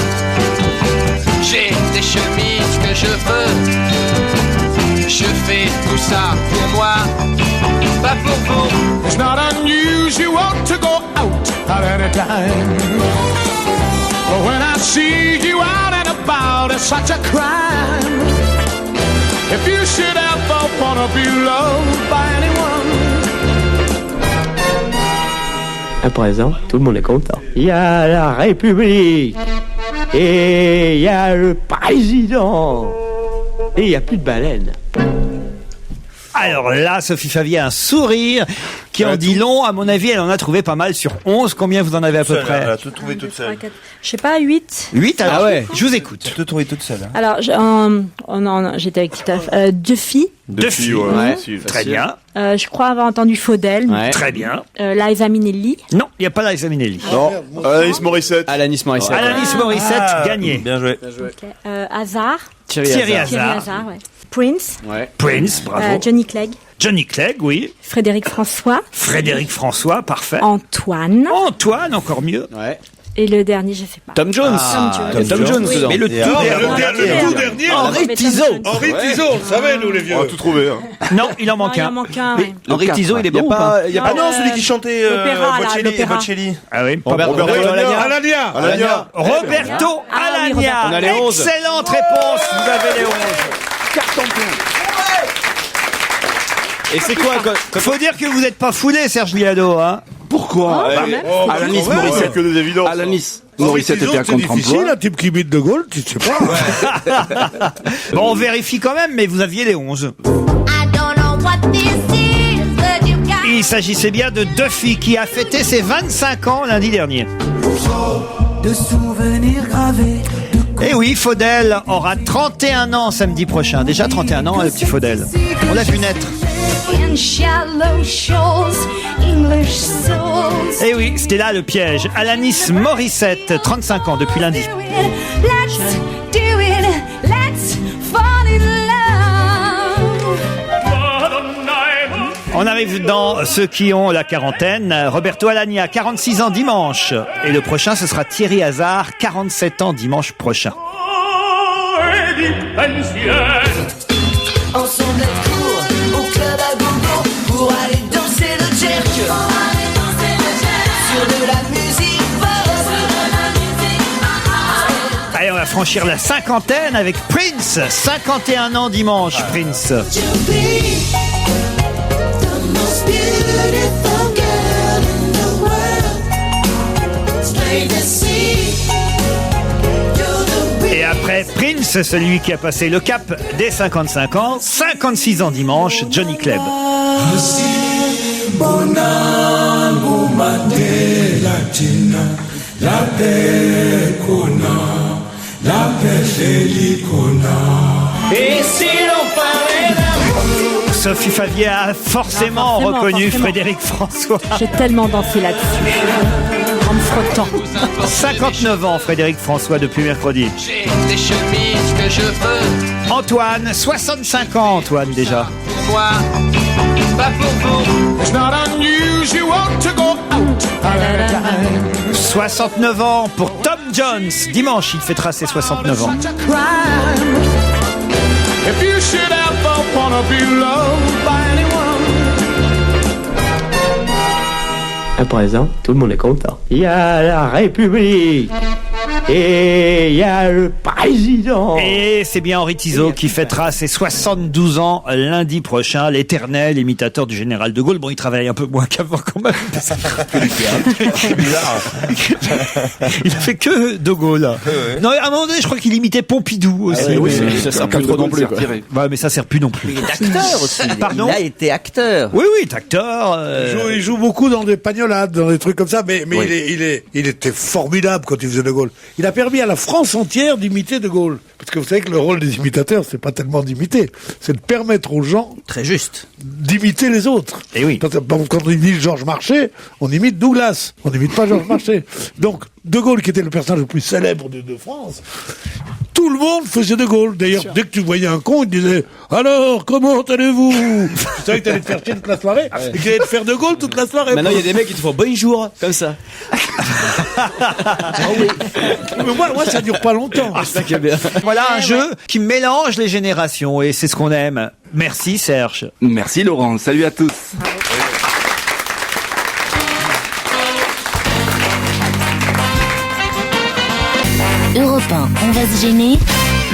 j'ai des chemises que je veux. Je fais tout ça pour moi, pas pour vous. It's not unusual to go out at any time, but when I see you out and about, it's such a crime. If you should ever wanna be loved by anyone, À présent, tout le monde est content. Il y a la République. Et il y a le président. Et il n'y a plus de baleine. Alors là, Sophie Favier a un sourire qui en dit long. À mon avis, elle en a trouvé pas mal sur 11. Combien vous en avez à peu près? Elle a tout trouvé toute seule. Je sais pas, 8. 8, alors je vous écoute. Tout trouvé toute seule. Hein. Alors, j'étais avec Titoff. Duffy. Duffy, ouais. Très bien. Je crois avoir entendu Faudel. Ouais. Très bien. Liza Minnelli. Non, il n'y a pas Liza Minnelli. Non, Alanis Morissette. Alanis Morissette. Alanis Morissette, gagné. Bien joué. Hazard. Thierry Hazard. Thierry Hazard, ouais. Prince. Ouais. Prince, bravo. Johnny Clegg. Johnny Clegg, oui. Frédéric François. Frédéric François, parfait. Antoine. Antoine, encore mieux. Ouais. Et le dernier, je sais pas. Tom Jones. Tom Jones Oui. dedans. Mais le tout dernier. Le tout dernier. Henri Tizot. Henri Tizot, on le savait, nous, les vieux. On a tout trouvé. Hein. Non, il en manque Il en un. manque un, ouais. Henri Tizot, il est bon ou pas? Ah non, celui qui chantait l'opéra, là, l'opéra. Bocelli. Ah oui. Roberto Alagna. Alagna. Roberto Ah oui, Alagna. On a les 11. Excellente réponse. Vous avez les 11. Carton plein. Et c'est quoi Faut dire que vous n'êtes pas foulé, Serge Liado, hein. Pourquoi Alanis Morissette. Que des évidences. Alanis Morissette était un C'est difficile, contre-emploi. un type qui imite De Gaulle, tu sais pas. Bon, on vérifie quand même, mais vous aviez les 11. Il s'agissait bien de Duffy qui a fêté ses 25 ans lundi dernier. De souvenirs gravés. Et oui, Faudel aura 31 ans samedi prochain. Déjà 31 ans, le petit Faudel. On l'a vu naître. Et oui, c'était là le piège. Alanis Morissette, 35 ans depuis lundi. On arrive dans ceux qui ont la quarantaine. Roberto Alagna, 46 ans dimanche. Et le prochain, ce sera Thierry Hazard, 47 ans dimanche prochain. En sonnette court, au club à gogo, pour aller danser le jerk. Sur de la musique Allez, on va franchir la cinquantaine avec Prince. 51 ans dimanche, Prince. Et après Prince, celui qui a passé le cap des 55 ans, 56 ans dimanche, Johnny Clegg. Sophie Favier a forcément reconnu Frédéric François. J'ai tellement dansé là-dessus. En me frottant. 59 ans, Frédéric François, depuis mercredi. J'ai des chemises que je veux. Antoine, 65 ans, Antoine, déjà. Pour moi, pas pour vous. It's not unusual to go out. 69 ans pour Tom Jones. Dimanche, il fêtera ses 69 ans. If you should ever wanna be loved by anyone. À présent, tout le monde est content. Il y a la République. Et il y a le président. Et c'est bien Henri Tizot qui fêtera ses 72 ans lundi prochain, l'éternel imitateur du général de Gaulle. Bon, il travaille un peu moins qu'avant quand même. C'est bizarre. Il a fait que de Gaulle. Non, à un moment donné, je crois qu'il imitait Pompidou aussi. Ah oui, ça sert plus trop non plus. Ouais, mais ça sert plus non plus. Il est acteur aussi. Pardon ? Il a été acteur. Oui, il est acteur. Il joue beaucoup dans des pagnolades, dans des trucs comme ça, mais Oui. il était formidable quand il faisait De Gaulle. Il a permis à la France entière d'imiter De Gaulle. Parce que vous savez que le rôle des imitateurs, c'est pas tellement d'imiter, c'est de permettre aux gens très juste d'imiter les autres. Et oui. Quand on imite Georges Marchais, on imite Douglas, on n'imite pas Georges Marchais. Donc De Gaulle, qui était le personnage le plus célèbre de France, tout le monde faisait De Gaulle. D'ailleurs, dès que tu voyais un con, il disait « Alors, comment allez-vous ?» Tu savais que t'allais te faire chier toute la soirée et qu'il allait te faire De Gaulle toute la soirée. Maintenant, il y a des mecs qui te font bonjour, comme ça. Mais moi, ça dure pas longtemps. Voilà un jeu qui mélange les générations et c'est ce qu'on aime. Merci Serge. Merci Laurent, salut à tous. Europe 1, on va se gêner.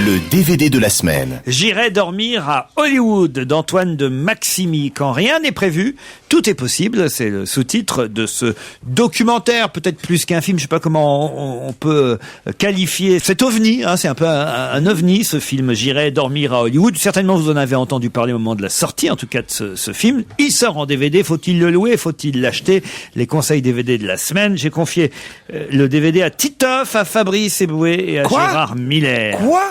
Le DVD de la semaine. J'irai dormir à Hollywood d'Antoine de Maximi. Quand rien n'est prévu, tout est possible. C'est le sous-titre de ce documentaire, peut-être plus qu'un film. Je sais pas comment on peut qualifier cet ovni. Hein, c'est un peu un ovni, ce film J'irai dormir à Hollywood. Certainement, vous en avez entendu parler au moment de la sortie, en tout cas de ce film. Il sort en DVD. Faut-il le louer? Faut-il l'acheter? Les conseils DVD de la semaine. J'ai confié le DVD à Titoff, à Fabrice Eboué et à Gérard Miller. Quoi?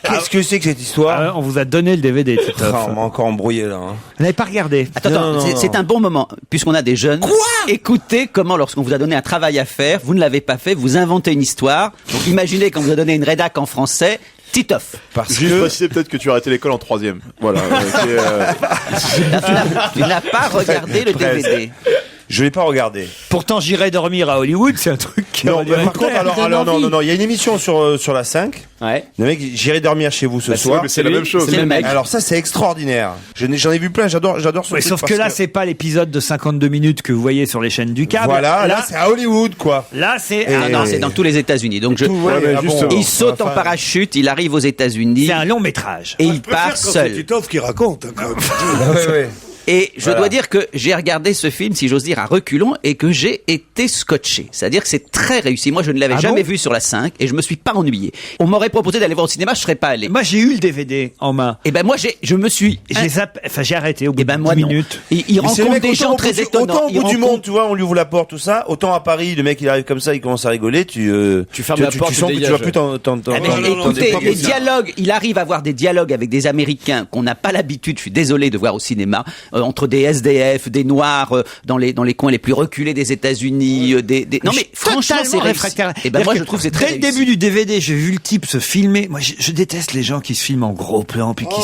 Qu'est-ce que c'est que cette histoire? On vous a donné le DVD, Titoff. On m'a encore embrouillé là. Hein. Vous n'avez pas regardé? Attends, c'est un bon moment, puisqu'on a des jeunes. Écoutez comment, lorsqu'on vous a donné un travail à faire, vous ne l'avez pas fait, vous inventez une histoire. Donc imaginez qu'on vous a donné une rédac en français. Titoff. Juste préciser peut-être que tu as arrêté l'école en 3e. Voilà. Tu n'as pas regardé le DVD. Je l'ai pas regardé. Pourtant, J'irai dormir à Hollywood, c'est un truc qui non, par contre, non, il y a une émission sur la 5. Ouais. Le mec, J'irai dormir chez vous ce soir. Mais c'est la même chose. C'est le mec. Alors ça, c'est extraordinaire. J'en ai vu plein, j'adore ce truc. Sauf que là, c'est pas l'épisode de 52 minutes que vous voyez sur les chaînes du câble. Voilà, là c'est à Hollywood, quoi. Là, c'est... Ah non, c'est dans tous les États-Unis. Donc il saute en parachute, il arrive aux États-Unis. C'est un long métrage. Et il part seul. C'est Titoff qui raconte. Et je dois dire que j'ai regardé ce film, si j'ose dire, à reculons, et que j'ai été scotché. C'est-à-dire que c'est très réussi. Moi, je ne l'avais jamais vu sur la 5, et je me suis pas ennuyé. On m'aurait proposé d'aller voir au cinéma, je serais pas allé. Moi, j'ai eu le DVD en main. Et ben moi, je me suis... j'ai arrêté au bout de 10 minutes. Il rencontre des gens très étonnants. Autant au bout du monde, tu vois, on lui ouvre la porte, tout ça. Autant à Paris, le mec, il arrive comme ça, il commence à rigoler, tu fermes la porte, tu sens que tu vas plus t'entendre. Écoutez, les dialogues, il arrive à avoir des dialogues avec des Américains qu'on n'a pas l'habitude, je suis désolé, de voir au cinéma, entre des SDF, des Noirs dans les coins les plus reculés des États-Unis, non mais franchement c'est réfractaire. Et ben moi je trouve c'est très dès le début du DVD, j'ai vu le type se filmer. Moi je déteste les gens qui se filment en gros plan puis qui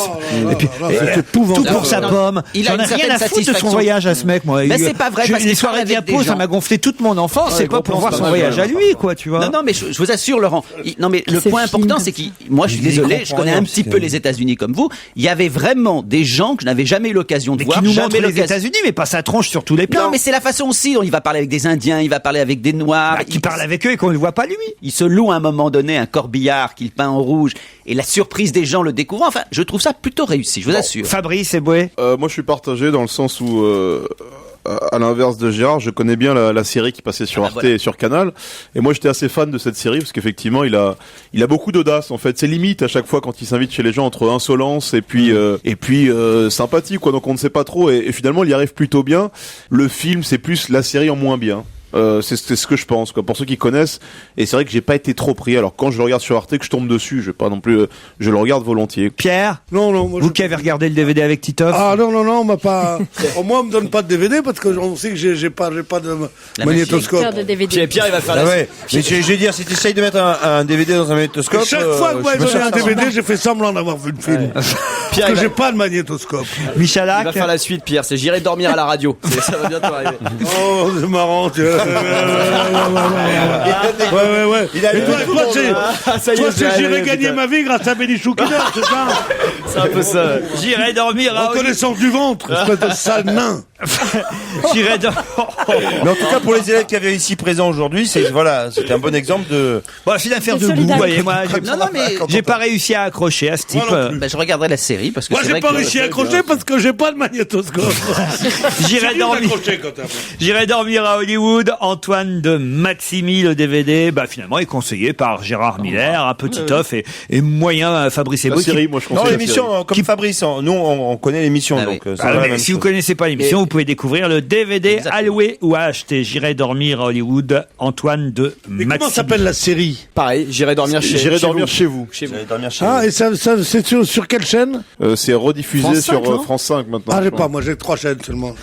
tout pour sa pomme. J'en ai rien à foutre de son voyage à ce mec, moi. Mais c'est pas vrai parce que les soirées diapos, ça m'a gonflé toute mon enfance, c'est pas pour voir son voyage à lui, quoi, tu vois. Non mais je vous assure Laurent, non mais le point important c'est que moi je suis désolé, je connais un petit peu les États-Unis comme vous, il y avait vraiment des gens que je n'avais jamais eu l'occasion de voir, qui nous montrent les États-Unis, mais pas sa tronche sur tous les plans. Non, mais c'est la façon aussi dont il va parler avec des Indiens, il va parler avec des Noirs. Qui parle avec eux et qu'on ne voit pas lui. Il se loue à un moment donné un corbillard qu'il peint en rouge et la surprise des gens le découvrant. Enfin, je trouve ça plutôt réussi, je vous assure. Fabrice Eboué. Moi, je suis partagé dans le sens où... à l'inverse de Gérard, je connais bien la série qui passait sur Arte et sur Canal. Et moi, j'étais assez fan de cette série parce qu'effectivement, il a beaucoup d'audace. En fait, c'est limite à chaque fois quand il s'invite chez les gens entre insolence et puis sympathie, quoi. Donc on ne sait pas trop. Et finalement, il y arrive plutôt bien. Le film, c'est plus la série en moins bien. C'est ce que je pense, quoi, pour ceux qui connaissent. Et c'est vrai que j'ai pas été trop pris. Alors quand je le regarde sur Arte, que je tombe dessus, je vais pas non plus, je le regarde volontiers. Pierre, non, vous qui avez regardé le DVD avec Titoff. Ah non, on m'a pas. Moi, on me donne pas de DVD parce que on sait que j'ai pas de magnétoscope. Pierre, il va faire Mais je vais dire, si tu essayes de mettre un DVD dans un magnétoscope. Chaque fois que vous m'avez donné un DVD, j'ai fait semblant d'avoir vu le film. Parce que j'ai pas de magnétoscope. Michalak. Il va faire la suite, Pierre. C'est J'irai dormir à la radio. Ça va bientôt arriver. Oh, c'est marrant, tu vois. Ouais. Toi, c'est J'irai gagner ma vie grâce à Bénichou Killer, c'est ça? C'est un peu ça. J'irai dormir à reconnaissance du ventre, espèce de sale nain. J'irai dormir. Mais en tout cas, pour les élèves qui avaient ici présents aujourd'hui, c'est un bon exemple de. Bon, c'est une affaire de goût, voyez. Moi, j'ai pas réussi à accrocher à ce type. Je regarderai la série parce que moi, j'ai pas réussi à accrocher parce que j'ai pas de magnétoscope. J'irai dormir à Hollywood. Antoine de Maximi, le DVD, finalement, est conseillé par Gérard Miller, un petit off et moyen Fabrice Eboué. Moi, je non, l'émission, comme Fabrice, nous, on connaît l'émission, donc. Si vous connaissez pas l'émission, vous pouvez découvrir le DVD à louer ou à acheter. J'irai dormir à Hollywood, Antoine de Maximi. Comment s'appelle la série? Pareil, J'irai dormir chez vous. Ah, et ça c'est sur quelle chaîne? C'est rediffusé sur France 5 maintenant. Ah, j'ai pas, moi j'ai 3 chaînes seulement.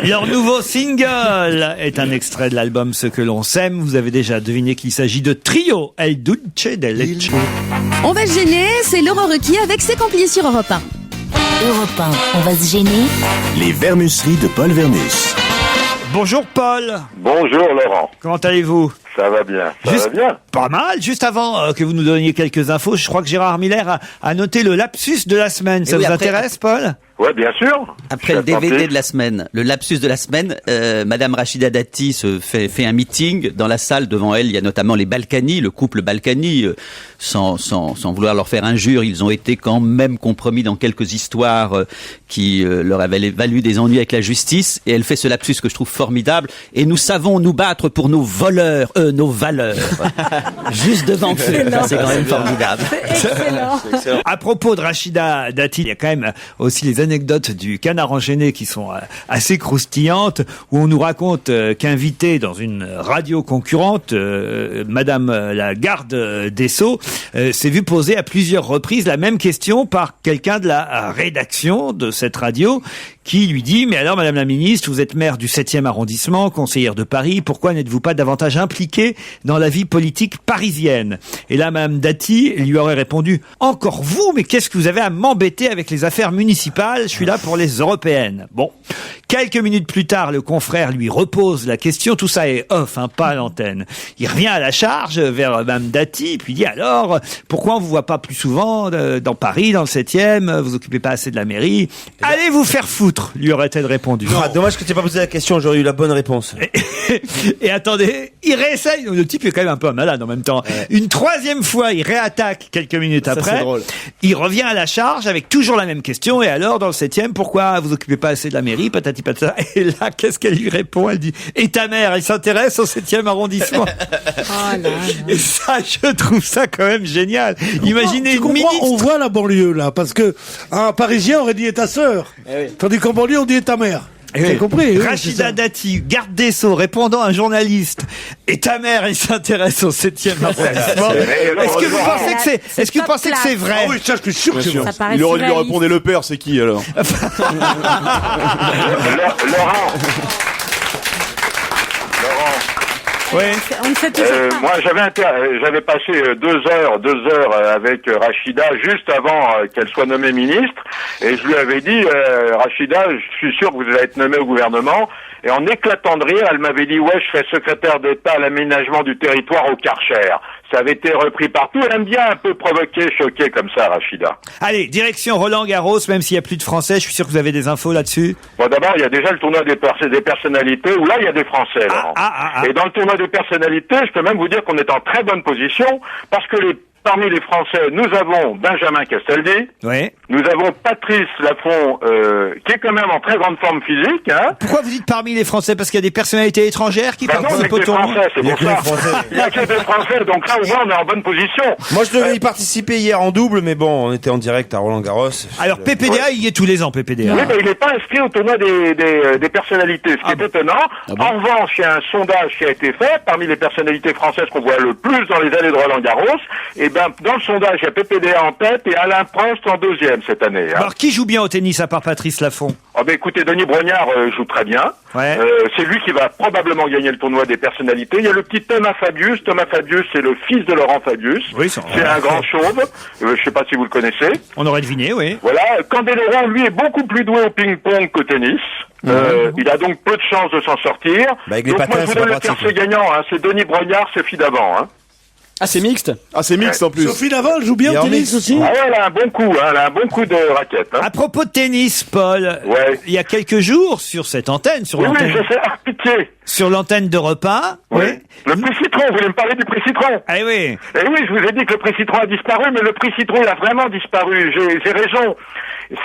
Leur nouveau single est un extrait de l'album Ce que l'on s'aime. Vous avez déjà deviné qu'il s'agit de Trio El Dulce de Leche. On va se gêner, c'est Laurent Ruquier avec ses complices sur Europe 1. Europe 1, on va se gêner. Les Vermusseries de Paul Vermus. Bonjour Paul. Bonjour Laurent. Comment allez-vous? Ça va bien. Ça va bien. Pas mal. Juste avant que vous nous donniez quelques infos, je crois que Gérard Miller a noté le lapsus de la semaine. Ça vous intéresse, Paul? Ouais, bien sûr. Après le DVD de la semaine, le lapsus de la semaine, Madame Rachida Dati se fait un meeting. Dans la salle, devant elle, il y a notamment les Balkany, le couple Balkany. Sans vouloir leur faire injure, ils ont été quand même compromis dans quelques histoires qui leur avaient valu des ennuis avec la justice. Et elle fait ce lapsus que je trouve formidable. Et nous savons nous battre pour nos nos valeurs. Juste devant eux. C'est quand même formidable. C'est excellent. À propos de Rachida Dati, il y a quand même aussi les anecdotes du Canard enchaîné qui sont assez croustillantes, où on nous raconte qu'invitée dans une radio concurrente, Madame la garde des Sceaux s'est vue poser à plusieurs reprises la même question par quelqu'un de la rédaction de cette radio, qui lui dit: mais alors Madame la ministre, vous êtes maire du 7e arrondissement, conseillère de Paris, pourquoi n'êtes-vous pas davantage impliquée dans la vie politique parisienne? Et là, Madame Dati lui aurait répondu: encore vous, mais qu'est-ce que vous avez à m'embêter avec les affaires municipales? Je suis là pour les européennes. Bon. Quelques minutes plus tard, le confrère lui repose la question. Tout ça est off, pas à l'antenne. Il revient à la charge vers Mme Dati, puis dit: alors, pourquoi on vous voit pas plus souvent dans Paris, dans le 7e? Vous occupez pas assez de la mairie? Allez vous faire foutre, lui aurait-elle répondu. Ah, dommage que tu n'aies pas posé la question, j'aurais eu la bonne réponse. Et attendez, il réessaye. Le type est quand même un peu malade en même temps. Une troisième fois, il réattaque quelques minutes après. C'est drôle. Il revient à la charge avec toujours la même question. Et alors, dans le 7e, pourquoi vous occupez pas assez de la mairie? Patati patata. Et là, qu'est-ce qu'elle lui répond? Elle dit: et ta mère, elle s'intéresse au 7e arrondissement. Et ça, je trouve ça quand même génial. Imaginez une ministre. On voit la banlieue, là, parce que un Parisien aurait dit: et ta sœur. Tandis qu'en banlieue, on dit: et ta mère. J'ai compris. Rachida Dati, garde des Sceaux, répondant à un journaliste: et ta mère, elle s'intéresse au 7e arrondissement. Est-ce que vous pensez que c'est vrai? Ah oui, ça, je suis sûr que c'est vrai. Il aurait dû répondre: le père, c'est qui alors? Laurent. Oui. On ne sait toujours pas. Moi, j'avais passé 2 heures avec Rachida juste avant qu'elle soit nommée ministre, et je lui avais dit: Rachida, je suis sûr que vous allez être nommée au gouvernement. Et en éclatant de rire, elle m'avait dit: ouais, je serai secrétaire d'État à l'aménagement du territoire au Karcher. Ça avait été repris partout. Elle aime bien un peu provoquer, choquer comme ça, Rachida. Allez, direction Roland-Garros, même s'il n'y a plus de Français, je suis sûr que vous avez des infos là-dessus. Bon, d'abord, il y a déjà le tournoi des personnalités, où là, il y a des Français, Laurent. Et dans le tournoi des personnalités, je peux même vous dire qu'on est en très bonne position, parce que parmi les Français, nous avons Benjamin Castaldi. Oui. Nous avons Patrice Laffont, qui est quand même en très grande forme physique. Pourquoi vous dites parmi les Français? Parce qu'il y a des personnalités étrangères qui participent au tournoi. Il y a que des Français, il y a que des Français, donc là, au moins, on est en bonne position. Moi, je devais y participer hier en double, mais bon, on était en direct à Roland-Garros. Alors, PPDA, il y est tous les ans, PPDA. Oui, mais il n'est pas inscrit au tournoi des personnalités, ce qui est étonnant. En revanche, il y a un sondage qui a été fait parmi les personnalités françaises qu'on voit le plus dans les allées de Roland-Garros. Et dans le sondage, il y a PPDA en tête et Alain Prost en 2e cette année. Alors, qui joue bien au tennis à part Patrice Laffont? Écoutez, Denis Brognard joue très bien. Ouais. C'est lui qui va probablement gagner le tournoi des personnalités. Il y a le petit Thomas Fabius. Thomas Fabius, c'est le fils de Laurent Fabius. Oui, c'est un grand chauve. Je sais pas si vous le connaissez. On aurait deviné, oui. Voilà. Candeloro, lui, est beaucoup plus doué au ping-pong qu'au tennis. Il a donc peu de chances de s'en sortir. Avec donc moi, je vous donne le tiercé gagnant. C'est Denis Brognard, Sophie Davant. Ah, c'est mixte? Ah, c'est mixte en plus. Sophie Davant joue bien au tennis aussi? Ah ouais, elle a un bon coup, elle a un bon coup de raquette. À propos de tennis, Paul, il y a quelques jours, sur cette antenne, oui, je sais, pitié. Sur l'antenne d'Europe 1. Oui. Le prix Citron, vous voulez me parler du prix Citron? Eh oui. Eh oui, je vous ai dit que le prix Citron a disparu, mais le prix Citron, il a vraiment disparu. J'ai raison.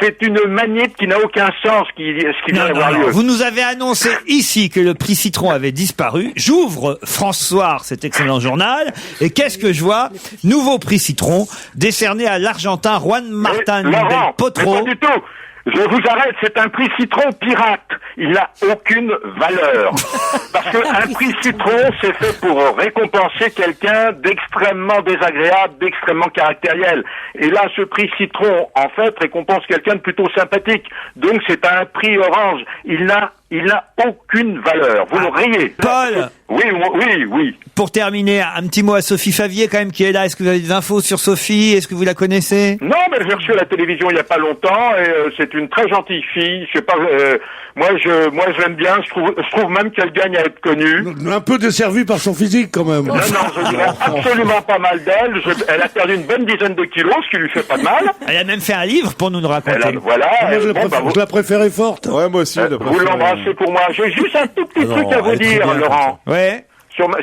C'est une manip qui n'a aucun sens, ce qui vient d'avoir lieu. Vous nous avez annoncé ici que le prix Citron avait disparu. J'ouvre France Soir, cet excellent journal, et qu'est-ce que je vois? Nouveau prix Citron, décerné à l'Argentin Juan Martín del Potro. Mais pas du tout. Je vous arrête, c'est un prix Citron pirate. Il n'a aucune valeur. Parce qu'un prix Citron, c'est fait pour récompenser quelqu'un d'extrêmement désagréable, d'extrêmement caractériel. Et là, ce prix Citron, en fait, récompense quelqu'un de plutôt sympathique. Donc, c'est un prix orange. Il n'a il n'a aucune valeur. Vous le riez. Paul. Oui. Pour terminer, un petit mot à Sophie Favier quand même qui est là. Est-ce que vous avez des infos sur Sophie? Est-ce que vous la connaissez? Non, mais j'ai reçu à la télévision il y a pas longtemps et c'est une très gentille fille. Je sais pas, moi je l'aime bien. Je trouve même qu'elle gagne à être connue. Un peu desservie par son physique quand même. Non, je dirais absolument pas mal d'elle. Elle a perdu une bonne dizaine de kilos, ce qui lui fait pas de mal. Elle a même fait un livre pour nous le raconter. Voilà. Moi, je la préférais forte. Ouais, moi aussi. Vous l'embrassez pour moi. J'ai juste un tout petit truc à vous dire, Laurent. Ouais.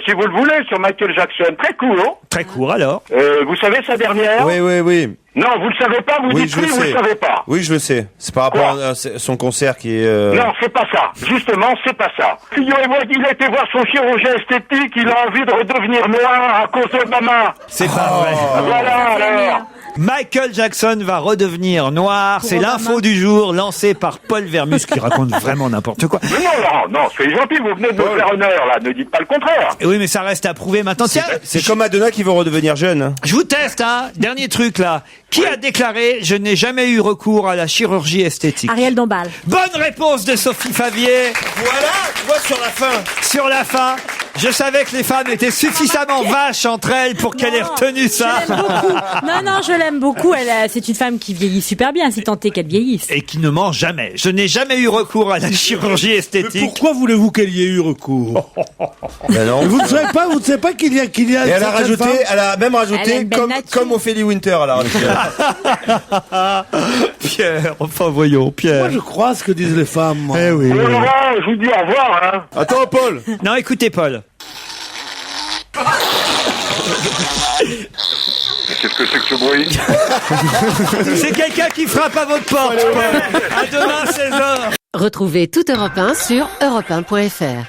Si vous le voulez, sur Michael Jackson. Très court. Très court, alors. Vous savez sa dernière? Oui. Non, vous le savez pas, vous dites oui, vous le savez pas. Oui, je le sais. C'est par rapport à son concert qui est... Non, c'est pas ça. Justement, c'est pas ça. Figurez-moi qu'il a été voir son chirurgien esthétique, il a envie de redevenir noir à cause d'Obama. C'est pas vrai. Voilà, alors. Michael Jackson va redevenir noir. C'est l'info du jour lancée par Paul Vermus qui raconte vraiment n'importe quoi. Mais non, Laurent, non, soyez gentil, vous venez de me faire honneur, là. Ne dites pas le contraire. Et oui, mais ça reste à prouver maintenant. Tiens, c'est comme Madonna qui veut redevenir jeune. Je vous teste, hein. Dernier truc, là. Qui a déclaré « Je n'ai jamais eu recours à la chirurgie esthétique » Ariel Dombal. Bonne réponse de Sophie Favier. Voilà, tu vois, sur la fin. Sur la fin, je savais que les femmes étaient suffisamment vaches entre elles pour qu'elle ait retenu ça. Je l'aime beaucoup. Non, je l'aime beaucoup. C'est une femme qui vieillit super bien, si tant est qu'elle vieillisse. Et qui ne ment jamais. Je n'ai jamais eu recours à la chirurgie esthétique. Mais pourquoi voulez-vous qu'elle y ait eu recours? Ben non. Vous ne savez pas qu'il y a Et elle a même rajouté comme Ophélie Winter à la rajouté. Pierre, enfin voyons, Pierre. Moi je crois ce que disent les femmes. Moi. Eh oui. Laurent, je vous dis au revoir, hein. Attends, Paul. Non, écoutez, Paul. Qu'est-ce que c'est que ce bruit? C'est quelqu'un qui frappe à votre porte. À demain, 16h. Retrouvez toute Europe 1 sur europe1.fr.